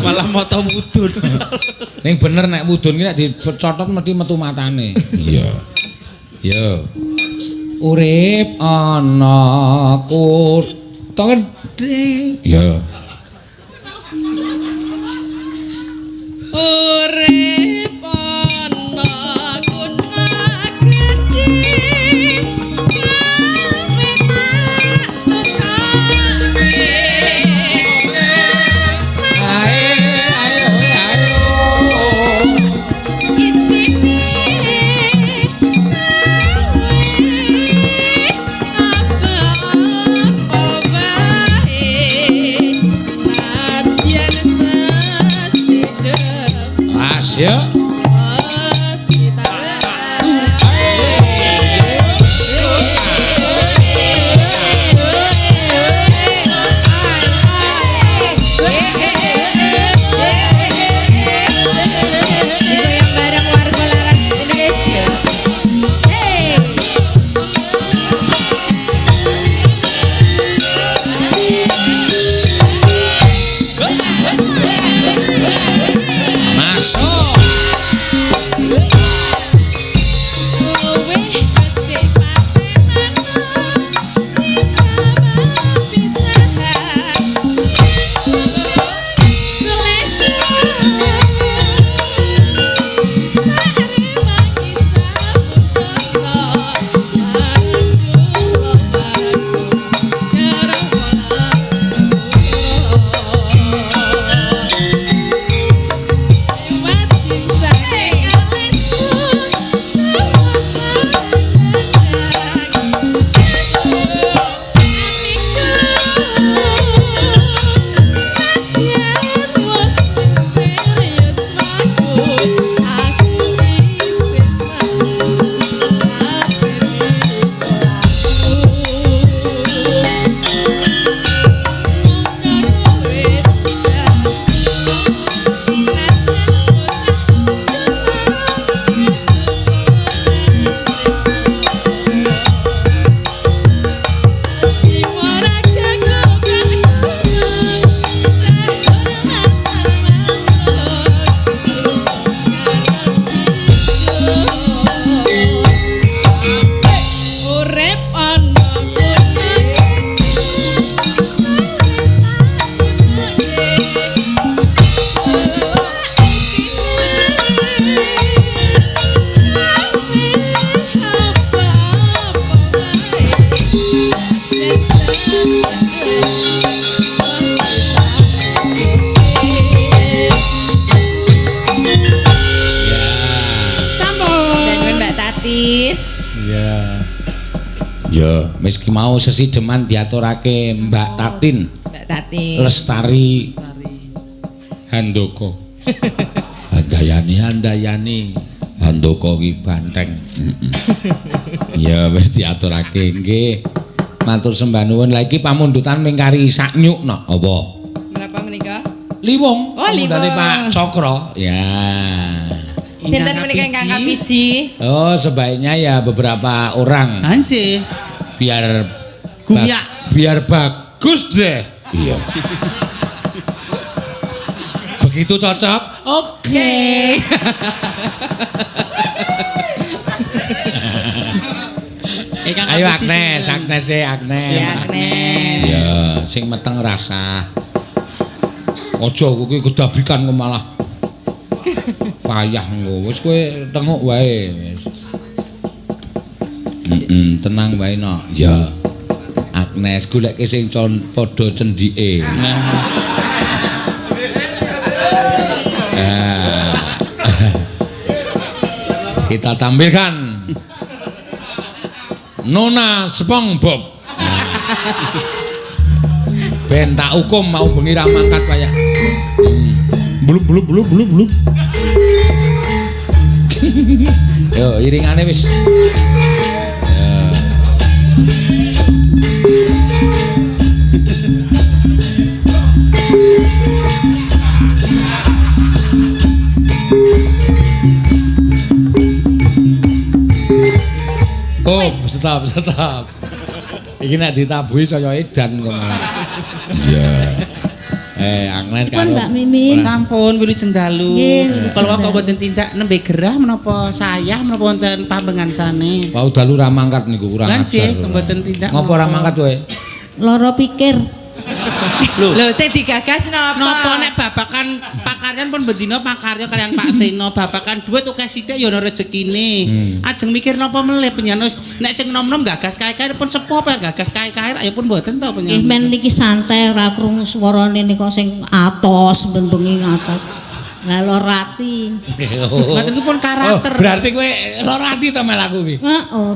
Malah moto mudun. Ning bener nek mudun ki nek dicotot mesti metu matane. Iya. Yo. Urip ana kutha gedhe. Yo. Urip ana kutha gedhe. Pas ya. Yang bareng warga laras Indonesia. Hey. Masuk. Urip ana Dan Mbak Tatin. Iya. Ya, meski mau sesideman diaturake Mbak Tatin Mbak Tatin. Lestari Handoko. Handayani Handoko ki banteng. Ya wis diaturake nggih. Matur sembah nuwun. Lah iki pamundutan mingkari saknyuk no apa? Menapa menika? Liwung. Oh, liwung. Pamundane Pak Cokro. Ya. Sinten menika ingkang kapiji? Oh, sebaiknya ya beberapa orang Anjir. biar Gumyak. biar bagus deh. Iya. gitu cocok. Oke. Ayo Agnes, Agnes. Ya Agnes. Ya, sing meteng rasa. Aja kuwi kedabrikan kok malah payah engko. Wis kowe tengok wae wis. Tenang wae no. Ya. Agnes goleke sing padha cendhike. Kita tampilkan Nona SpongeBob. Ben tak hukum mau bengi ra mangkat kaya. Blub. Yo iringane wis. Oh, stop. Iki nek ditabuhi saya edan kok. Iya. Agnes karo Mbak Mimin. Sampun wilujeng dalu. Nggih, Kalau kok mboten tindak nembe gerah menapa sayah menapa wonten pambengan sanes. Wau dalu ra mangkat niku kurang Lan ajar. sih mboten tindak. Ngopo ra mangkat kowe? Loro pikir. Lho sing digagas napa? Napa nek babakan pakaryan pun bendina pakarya kalian Pak Seno, babakan duit akeh sithik ya ana rezekine. Ajeng mikir napa melih penyanus nek sing nom-nom gagas kae-kae pun sepo apa gagas kae-kae ayo pun mboten to penyanus. Men niki santai ora krungu swarane nika sing atos bengi ngatos. Lah lorati. Mboten ku pun karakter. Berarti kowe lara ati to mel aku kuwi. Heeh.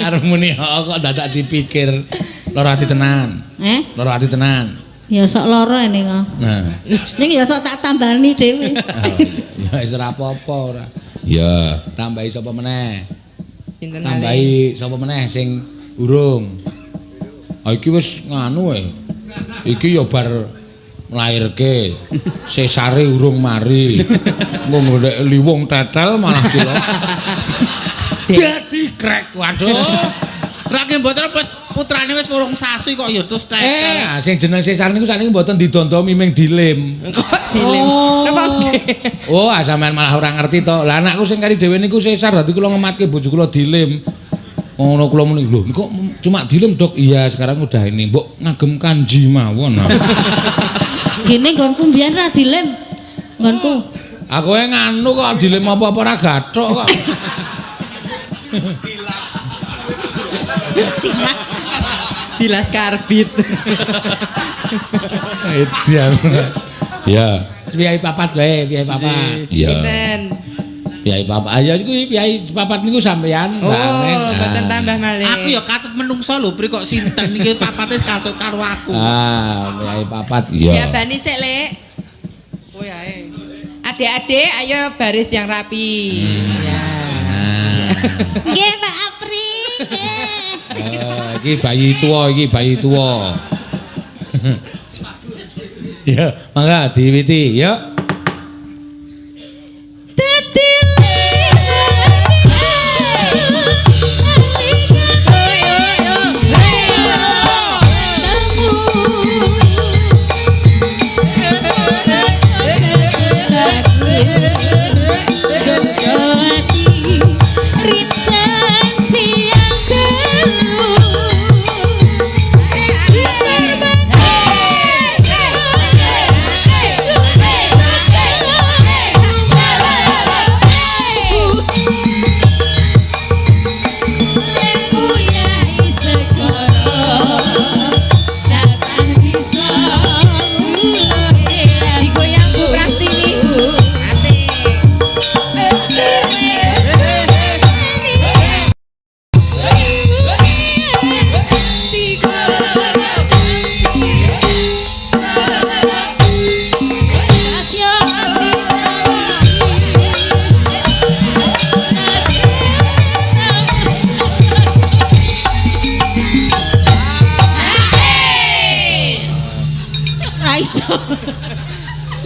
Arep muni kok dadak dipikir lara ati tenan. Lara ati tenan. Ya sok loro ini kok. Nah, Ning ya sok tak tambani dhewe. ya wis ora apa-apa ora. Ya, tambahi sapa meneh? Sinten Tambahi sapa meneh sing urung. Ah iki wis nganu wae. Iki ya bar nglairke. Sesare urung mari. Engko golek liwung tetel malah cilok. Jadi krek, waduh. Rake mboten pas putrane wis urung sasi kok ya terus tekel. Sing jeneng Sesar niku sakniki mboten didondomi ming dilim. Dilim. Napa? Oh, sampean malah ora ngerti to. Lah anakku sing kari dhewe niku Sesar, dadi kula ngematke bojo kula dilim. Ngono kula muni, lho kok cuma dilim, Dok? Iya, sekarang udah ini. Mbok ngagem kanji mawon. Gini nggonku mbiyen ra dilem. Nggonku. Aku nganu kok dilim apa-apa ora gathok kok. Dilas karbit. Edan. Ya. Piyai papat wae, piyai papat. Iya. Sinten? Piyai papat. Ayo kuwi piyai papat niku sampean. Oh, mboten tambah malih. Aku ya katut menungso lho, pri kok sinten iki papate katut karo aku. Piyai papat. Iya. Siapane sik, Lek? Kowe ae. Adik-adik, ayo baris yang rapi. Ya. Nggih, Pak Apri. Iki bayi tua. Ya, mangga diwiwiti, yuk.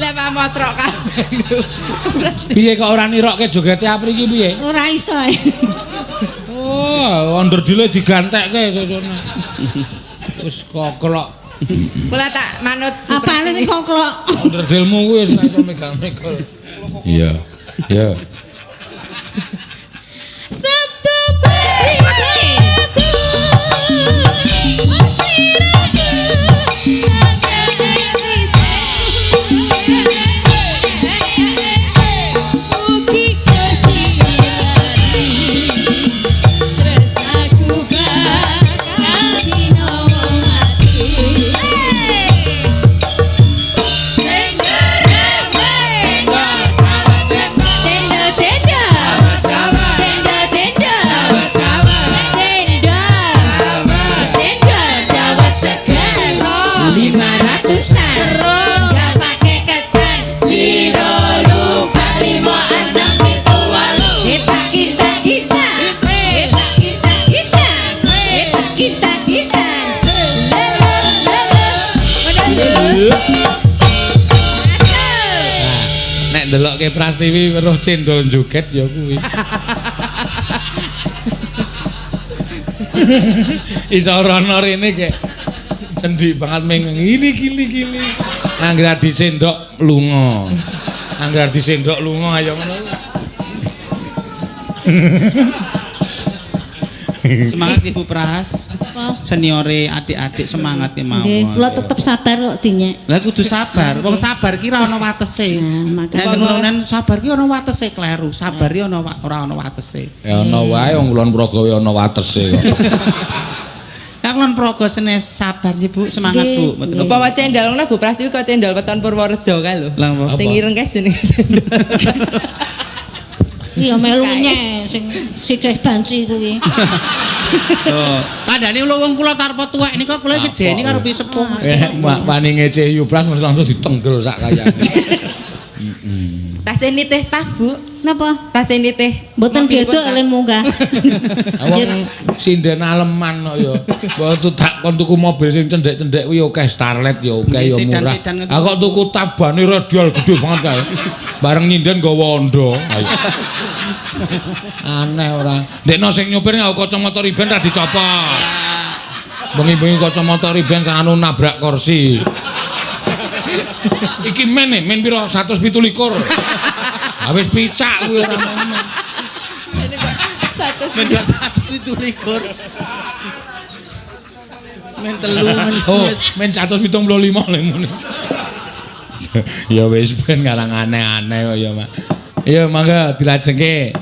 Lah Pak Motrok kabeh. Piye kok ora nirokke jogete Apri iki piye? Ora iso. Oh, onder dile digantekke sesone. Wis koklok. Kula tak manut. Apane sing koklok? Onderdilmu kuwi wis iso megal-megal. Iya. Iya. Sabtu pagi Delokke Prastiwi weruh cendol joget ya kuwi. Iso rono rene kek cendik banget meng gili. Angger disendok lunga. Angger disendok lunga ayo ngono. Semangat Ibu Pras. Seniore adik-adik semangat ya mawon. Nggih, kula tetep sabar kok dinyek. Lah kudu sabar. Wong sabar ki ora ana watese. Nek tenan sabar ki ana watese kleru. Sabar ki ora ana watese. Ya ana wae wong Kulon Progo ana watese kok. Nek Kulon Progo senes sabar nggih Bu, semangat Bu. Mboten Umpama cendol ngono Bu Prastiwi kok cendol weton Purworejo kae lho. Sing ireng kae jenenge cendol. Iya melu nyek sing sithik banci kuwi. Oh, kandhane wong kula tarpa tuwek nika kula kejeni karo pi sepuh. Wani ngece Yupras mesti langsung ditenggel sak kayane. Tasih nitih tah Bu. Napa? Tasih nitih. Mboten bedok le munggah. Wong sinden aleman kok ya. Mbok tak kon tuku mobil sing cendhek-cendhek kuwi akeh Starlet ya akeh ya murah. Kok tuku tabane radial gede banget kae. Bareng nyinden nggawa Honda. Aneh ora. Ndekno sing nyopir nggawa kacamata riben ra dicopot. Bengi-bengi kacamata riben sakanu nabrak kursi. Iki men piro 117. Wis picak kuwi ora men. Men 117. Men telu men 175 lemune. Ya wis ben ngarang aneh-aneh kok ya, Mak. Ya mangga dilajengke.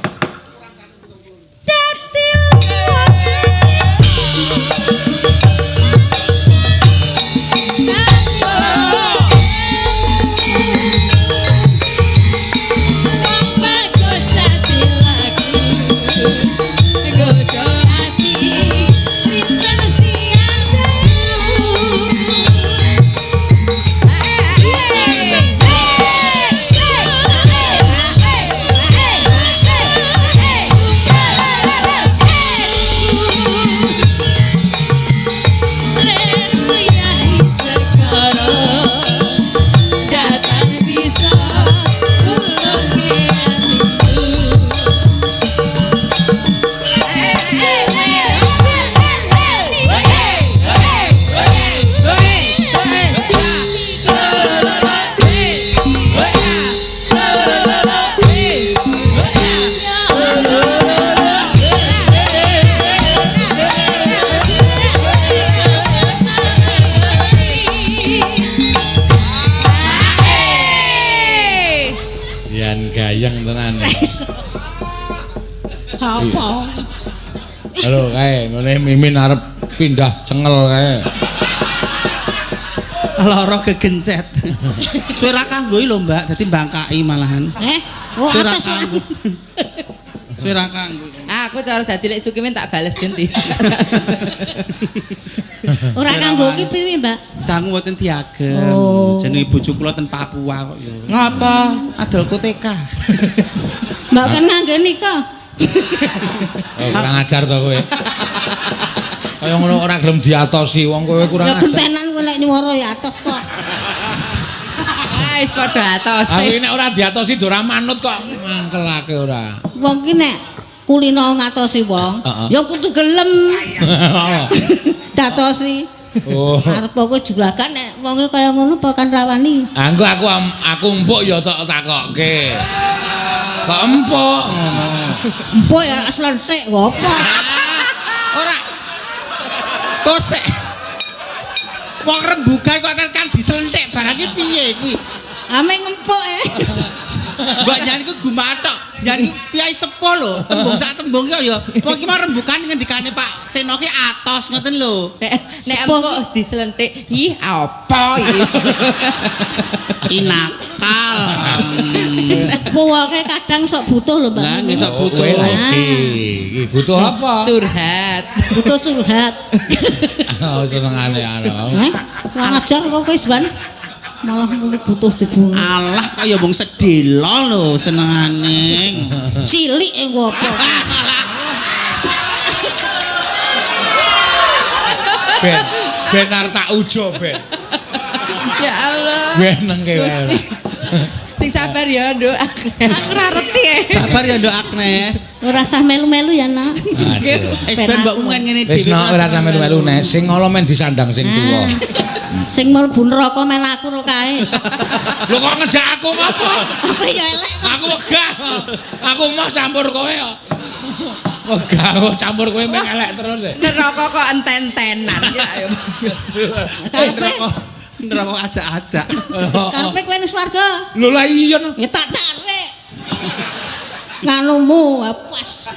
Apa? Halo kae, ngene Mimin arep pindah cengel kae. Lara kegencet. Suwe ra kanggo lho, Mbak, dadi mbangkai malahan. Oh, atas kanggo. Suwe ra kanggo. Aku cara dadi lek Sukimin tak bales ganti. Ora kanggo ki piye, Mbak? Dangu mboten diagem. Jenenge bojo kula ten Papua kok ya. Ngapa? Adol koteka. Mbak kan ngangge nika. Oh, kurang ajar to kowe. Kaya ngono ora gelem diatosi wong kowe kurang ajar. Ya gentenan kowe nek nyuwara ya atos kok. Wis padha atos. Aku nek ora diatosi ora manut kok mangkelake ora. Wong ki nek kulino ngatosi wong, ya kudu gelem. Datosi. Oh. Arep kowe juragan nek wonge kaya ngono apa kan rawani. Anggo aku empuk ya tak takokke. Kok empuk ngono. Empuk ya slenthik kok apa. Ora. Kosek. Wong rembugan kok kan diselentik barangnya piye kuwi? Ame ngempuk Mbak nyanyi ku gumathok. Nyanyi Piai Sepo lho. Tembung sak tembung ki ya wong iki mau rembugan ngendikane Pak Seno ki atos ngoten lho. Nek empuk diselentik, ih apa iki? Inakal. Sepuh wae kadang sok butuh lho, Mbak. Lah nggih sok butuh. Kowe lha iki butuh apa? Curhat. Butuh curhat. Oh senengane ana. Kurang ajar kok wis, Ban. Malah butuh dibunuh. Alah kaya wong sedela lho senengane. Cilik kok apa. Ben arep tak ujo ben. Ya Allah. Beneng wae. Sing sabar ya, Nduk. Aku ora ngerti ya. Sabar ya Nduk Agnes. Ora usah melu-melu ya, Nak. Wis ben mbok mungen ngene Wis dhewe. nek ora sampe melu nek sing ngolo men disandang sing tuwa. Sing mlebu neraka men aku ro kae. Lho kok ngejak aku ngopo? Aku ya elek kok. Aku wegah. Aku mau campur kowe kok. Wegah kok campur kowe men elek terus e. Neraka kok enten-tenan ya. Karepe Neraka ajak-ajak. karepe kowe nang swarga. Lho lah iya no. Ya tak tarik. Nganumu pas.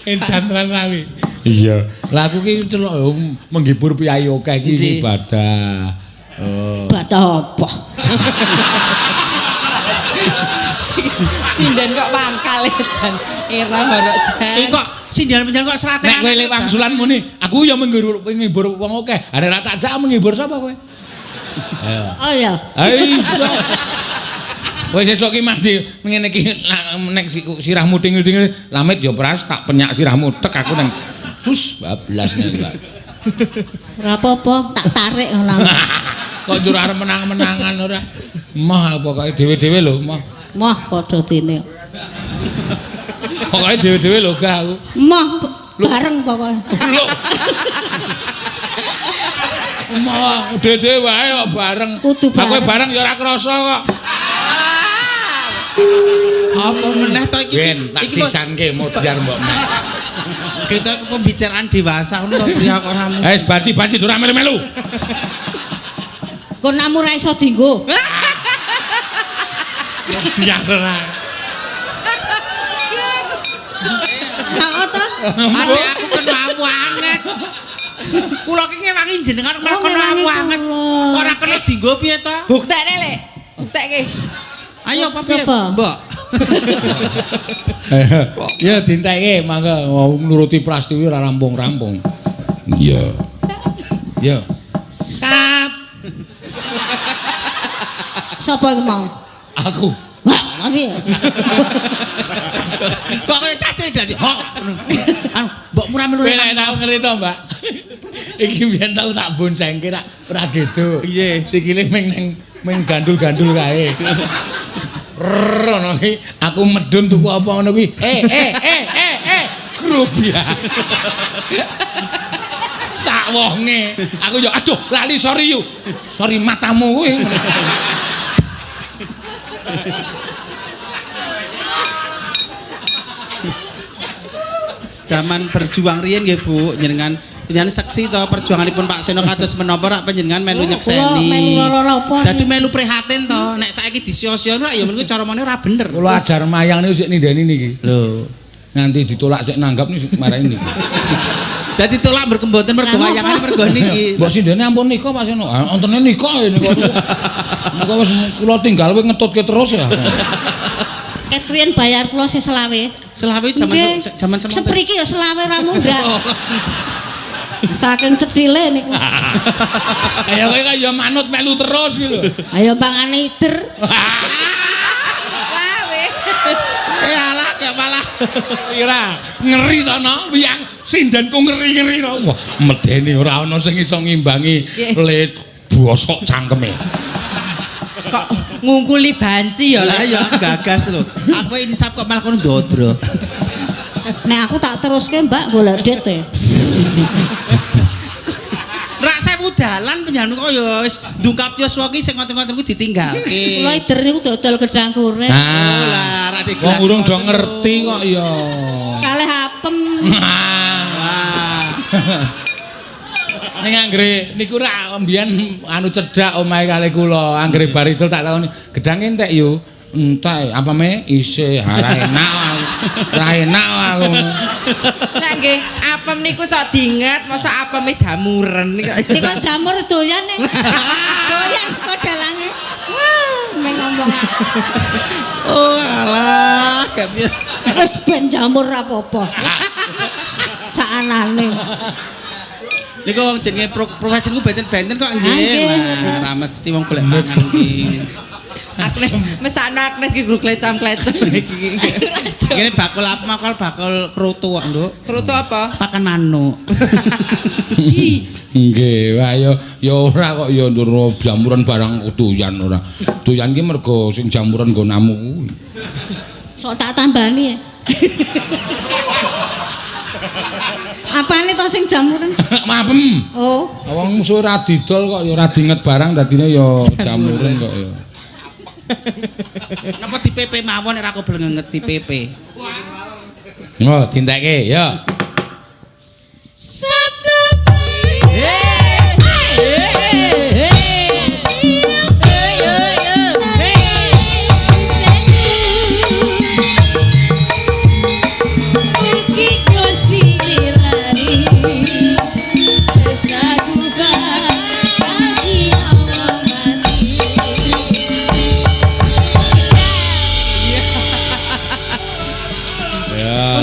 Edan tenan rawi. Iya. Lah aku ki celok menghibur piyai akeh iki ibadah. Oh. Badah apa? Sinden kok mangkal ya, Jan. Era barok Jan. Kok sindian-penjal kok serate. Nek kowe lek wangsulan muni, aku ya menghibur wong akeh. Are ra tak jak menghibur sapa kowe? Ayo. Oh ya. Ayo. Kowe sesuk ki mandi ngene iki nek sirahmu tingil-tingil lamit ya pras tak penyak sirahmu tek aku nang sus bablas nek. Ora apa-apa, tak tarik ngono. Kok njur arep menang-menangan ora. Mah pokoke dhewe-dhewe lho, mah. Mah padha dene. Pokoke dhewe-dhewe lho gak aku. Mah bareng pokoke. Lho. Mah dhewe wae kok bareng. Kudu bareng. Aku bareng ya ora krasa kok. Apa meneh to iki? Ben tak sisanke modar mbok nek. Kita ke pembicaraan dewasa ngono to priya kok ramu. Wis banci-banci ora melu-melu. Kon namu ra iso dienggo. Biasa. Heeh to? Ade aku kenamu anget. Kula ki ngewangi jenengan malah kenamu anget. Kok ora kena dienggo piye to? Buktekne, Lek. Buktekke. Ayo apa piye, Coba. Mbok? Ya dintekke mangga nuruti prastiwi ora rampung-rampung. Iya. Ya. Sap. Sapa iki mau? Aku. Wah, piye? Kok kaya cacing dadi hok. Anu, mbok murah melu. Kowe nek tau ngerti to, Mbak? Iki biyen tau tak boncengke ora gitu. Iya. Sikile meng gandul-gandul kae. Rono iki aku medun tuku apa ngono kuwi. Grup ya. Sak wonge. Aku yo aduh lali sorry you. Sorry matamu kuwi. Zaman berjuang riyen nggih Bu, jenengan panjenengan seksi to perjuanganipun Pak Seno kados menapa rak panjenengan melu nyekseni. Melu lara apa? Dadi melu prihatin to, nek saiki disio-sio rak ya mengko cara mene ora bener. Kula ajar mayang niku sik nindeni niki. Lho. Nganti ditolak sik nanggap niku marani niki. Dadi tolak berkemboten mergo wayangane mergo niki. Mbok sindene ampun nika Pak Seno. Ontene nika nika. Nika wis kula tinggal kowe ngetutke terus ya. Ketriyen bayar kula sih selawe. Selawe zaman semonten. Sepriki ya selawe ra mundak. Saking cedhile niku. Ayo kowe kaya manut melu terus gitu. Ayo pangane ider. Wah, wis. Alah ya malah. Ira ngeri to no, wiyang sindenku ngeri-ngeri to. Wah, medeni ora ana sing iso ngimbangi le bosok cangkeme. Kok ngungkuli banci ya, Lah Lek. ya gagas lho. Aku insaf kok malah kono ndodro. Nek aku tak teruske Mbak golek det e. dalan penyanyi kok ya wis ndungkap yuswa ki sing ngoten-ngoten ku ditinggalke. Kula ider niku dodol gedang goreng. Oh lah ra digelar. Wong urung do ngerti kok ya. Kalih apem. Ning anggere niku ra mbiyen anu cedhak omahe kalih kula. Anggere bar idul tak takoni, "Gedang entek yo." Entek, apa me isih ora enak. Ora enak aku. Lah nggih, apem niku sok diinget, masa apeme jamuren niku. Niku jamur doyan nih. Doyan kok dalange. Wah, meng ngomong. Oh alah, gak piye. Wis ben jamur apa-apa. Saanane. Niku wong jenenge profesor ku benten-benten kok nggih. Nggih. Ra mesti wong golek mangan iki. Agnes, mesakno Agnes ki guru klecam-klecam iki. Ini bakul apa bakul kroto kok, Nduk. Kroto apa? Pakan manuk. Nggih, wah ya ora kok ya ndur jamuran barang doyan ora. Doyan ki mergo sing jamuran nggo namu kuwi. Sok tak tambani ya. Apane to sing jamuran? Mapem. Oh, Wong musuh ora didol kok ya ora diinget barang dadine ya jamuran kok ya. Napa di PP mawon nek aku belum ngerti PP. Oh, tintekke ya. Sabtu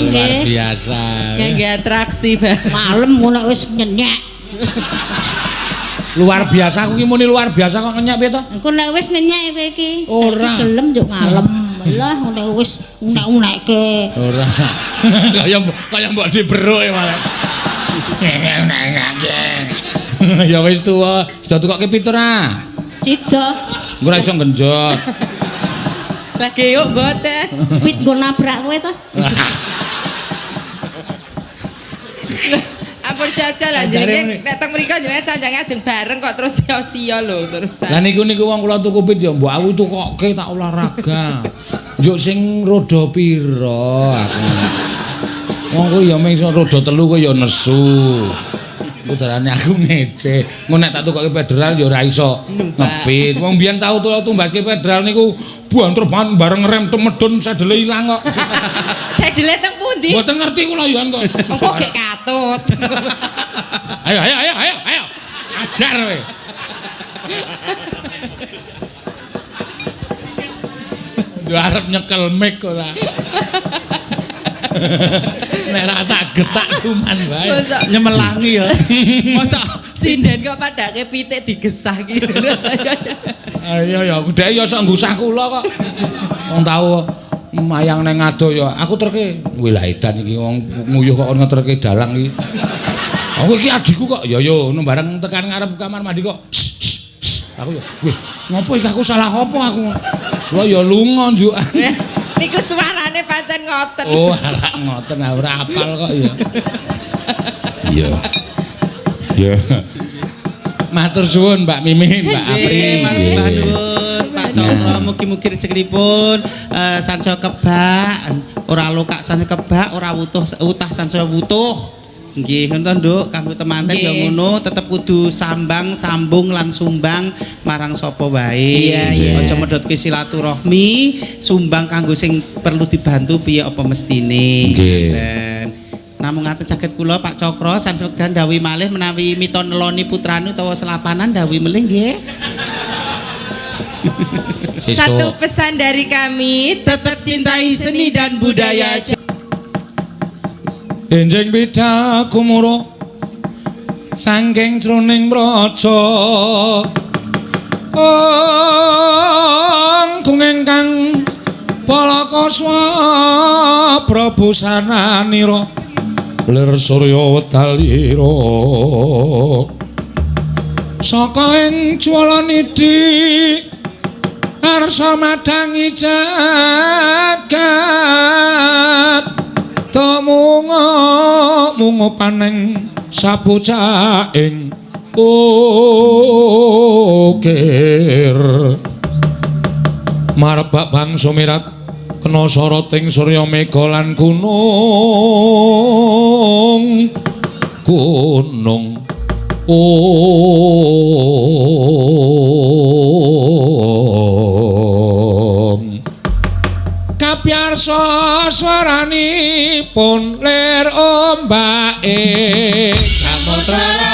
Luar biasa. Ngangge atraksi banget. malem ngono wis nyenyek. Luar biasa aku ki muni luar biasa kok ngenyek piye to? Engko nek wis nyenyek kowe iki, Ora. saiki gelem yo ngalem. Lah nek wis unek-unekke. Ora. Kaya mbok diberuke malah. Ya wis tuwa, sudah tukoke pitur ah. Sida. Engko ora iso genjot. Lagi yuk bote. Pit nggo nabrak kowe to. Ampun jajal lah jenenge nek teng mriko jenenge sanjange ajeng bareng kok terus sia-sia lho terusan. Lah niku wong kula tuku pit ya mbok aku tukoke tak olahraga. Njuk sing roda pira aku. Wong ku ya mung roda 3 ku ya nesu. Udarane aku ngece. Ngono nek tak tukoke federal ya ora iso ngepit. Wong biyen tau tumbaske federal niku banter bareng rem temedun sedele ilang kok. Sedele teng pundi? Mboten ngerti kula yo kok. Engko gek katut. Ayo. Ajar kowe. Yo arep nyekel mic ora. Nek ra tak getak cuman wae. Nyemelangi ya. Masa Sinden kok padake pitik digesah gitu. Ayo ya dhek ya sok nggusah kula kok. Wong tau mayang nang ngado ya aku terke wilahidan iki wong nguyuh kok ngeterke dalang iki. Aku iki adikku kok ya yo ngono bareng tekan ngarep kamar mandi kok. Aku ya wih ngopo iki aku salah apa aku. Kula ya lunga njuk. Niku suarane pancen ngoten. Oh, arak ngoten ora apal kok ya. Iya. Ya. Matur suwun Mbak Mimin, Mbak Apri. Mbak Nuwun, Pak Cokro mugi-mugi rezekinipun sanca kebak, ora lokak sanca kebak, ora utah sanca wutuh. Nggih, ngoten Nduk, kanggo temanten ya ngono, tetep kudu sambung lan sumbang marang sapa wae. Aja medhotke silaturahmi, sumbang kanggo sing perlu dibantu piye apa mestine. Nggih. Namung ngaten saged kula Pak Cokro sansedan dawuh malih menawi mita neloni putrane utawa selapanan dawuh melih nggih. Satu pesan dari kami, Tetap cintai seni dan budaya. Enjing bida kumuro sangking truning praja Ong ingkang palakaswa Prabu sananira lir surya wedalira saka ing jwalanidhi arsa madangi jagat mungo paneng sabucaing ukir marbak bangsa mirat kena soroting surya mega lan gunung kapyarsa swaranipun lir ombake samudra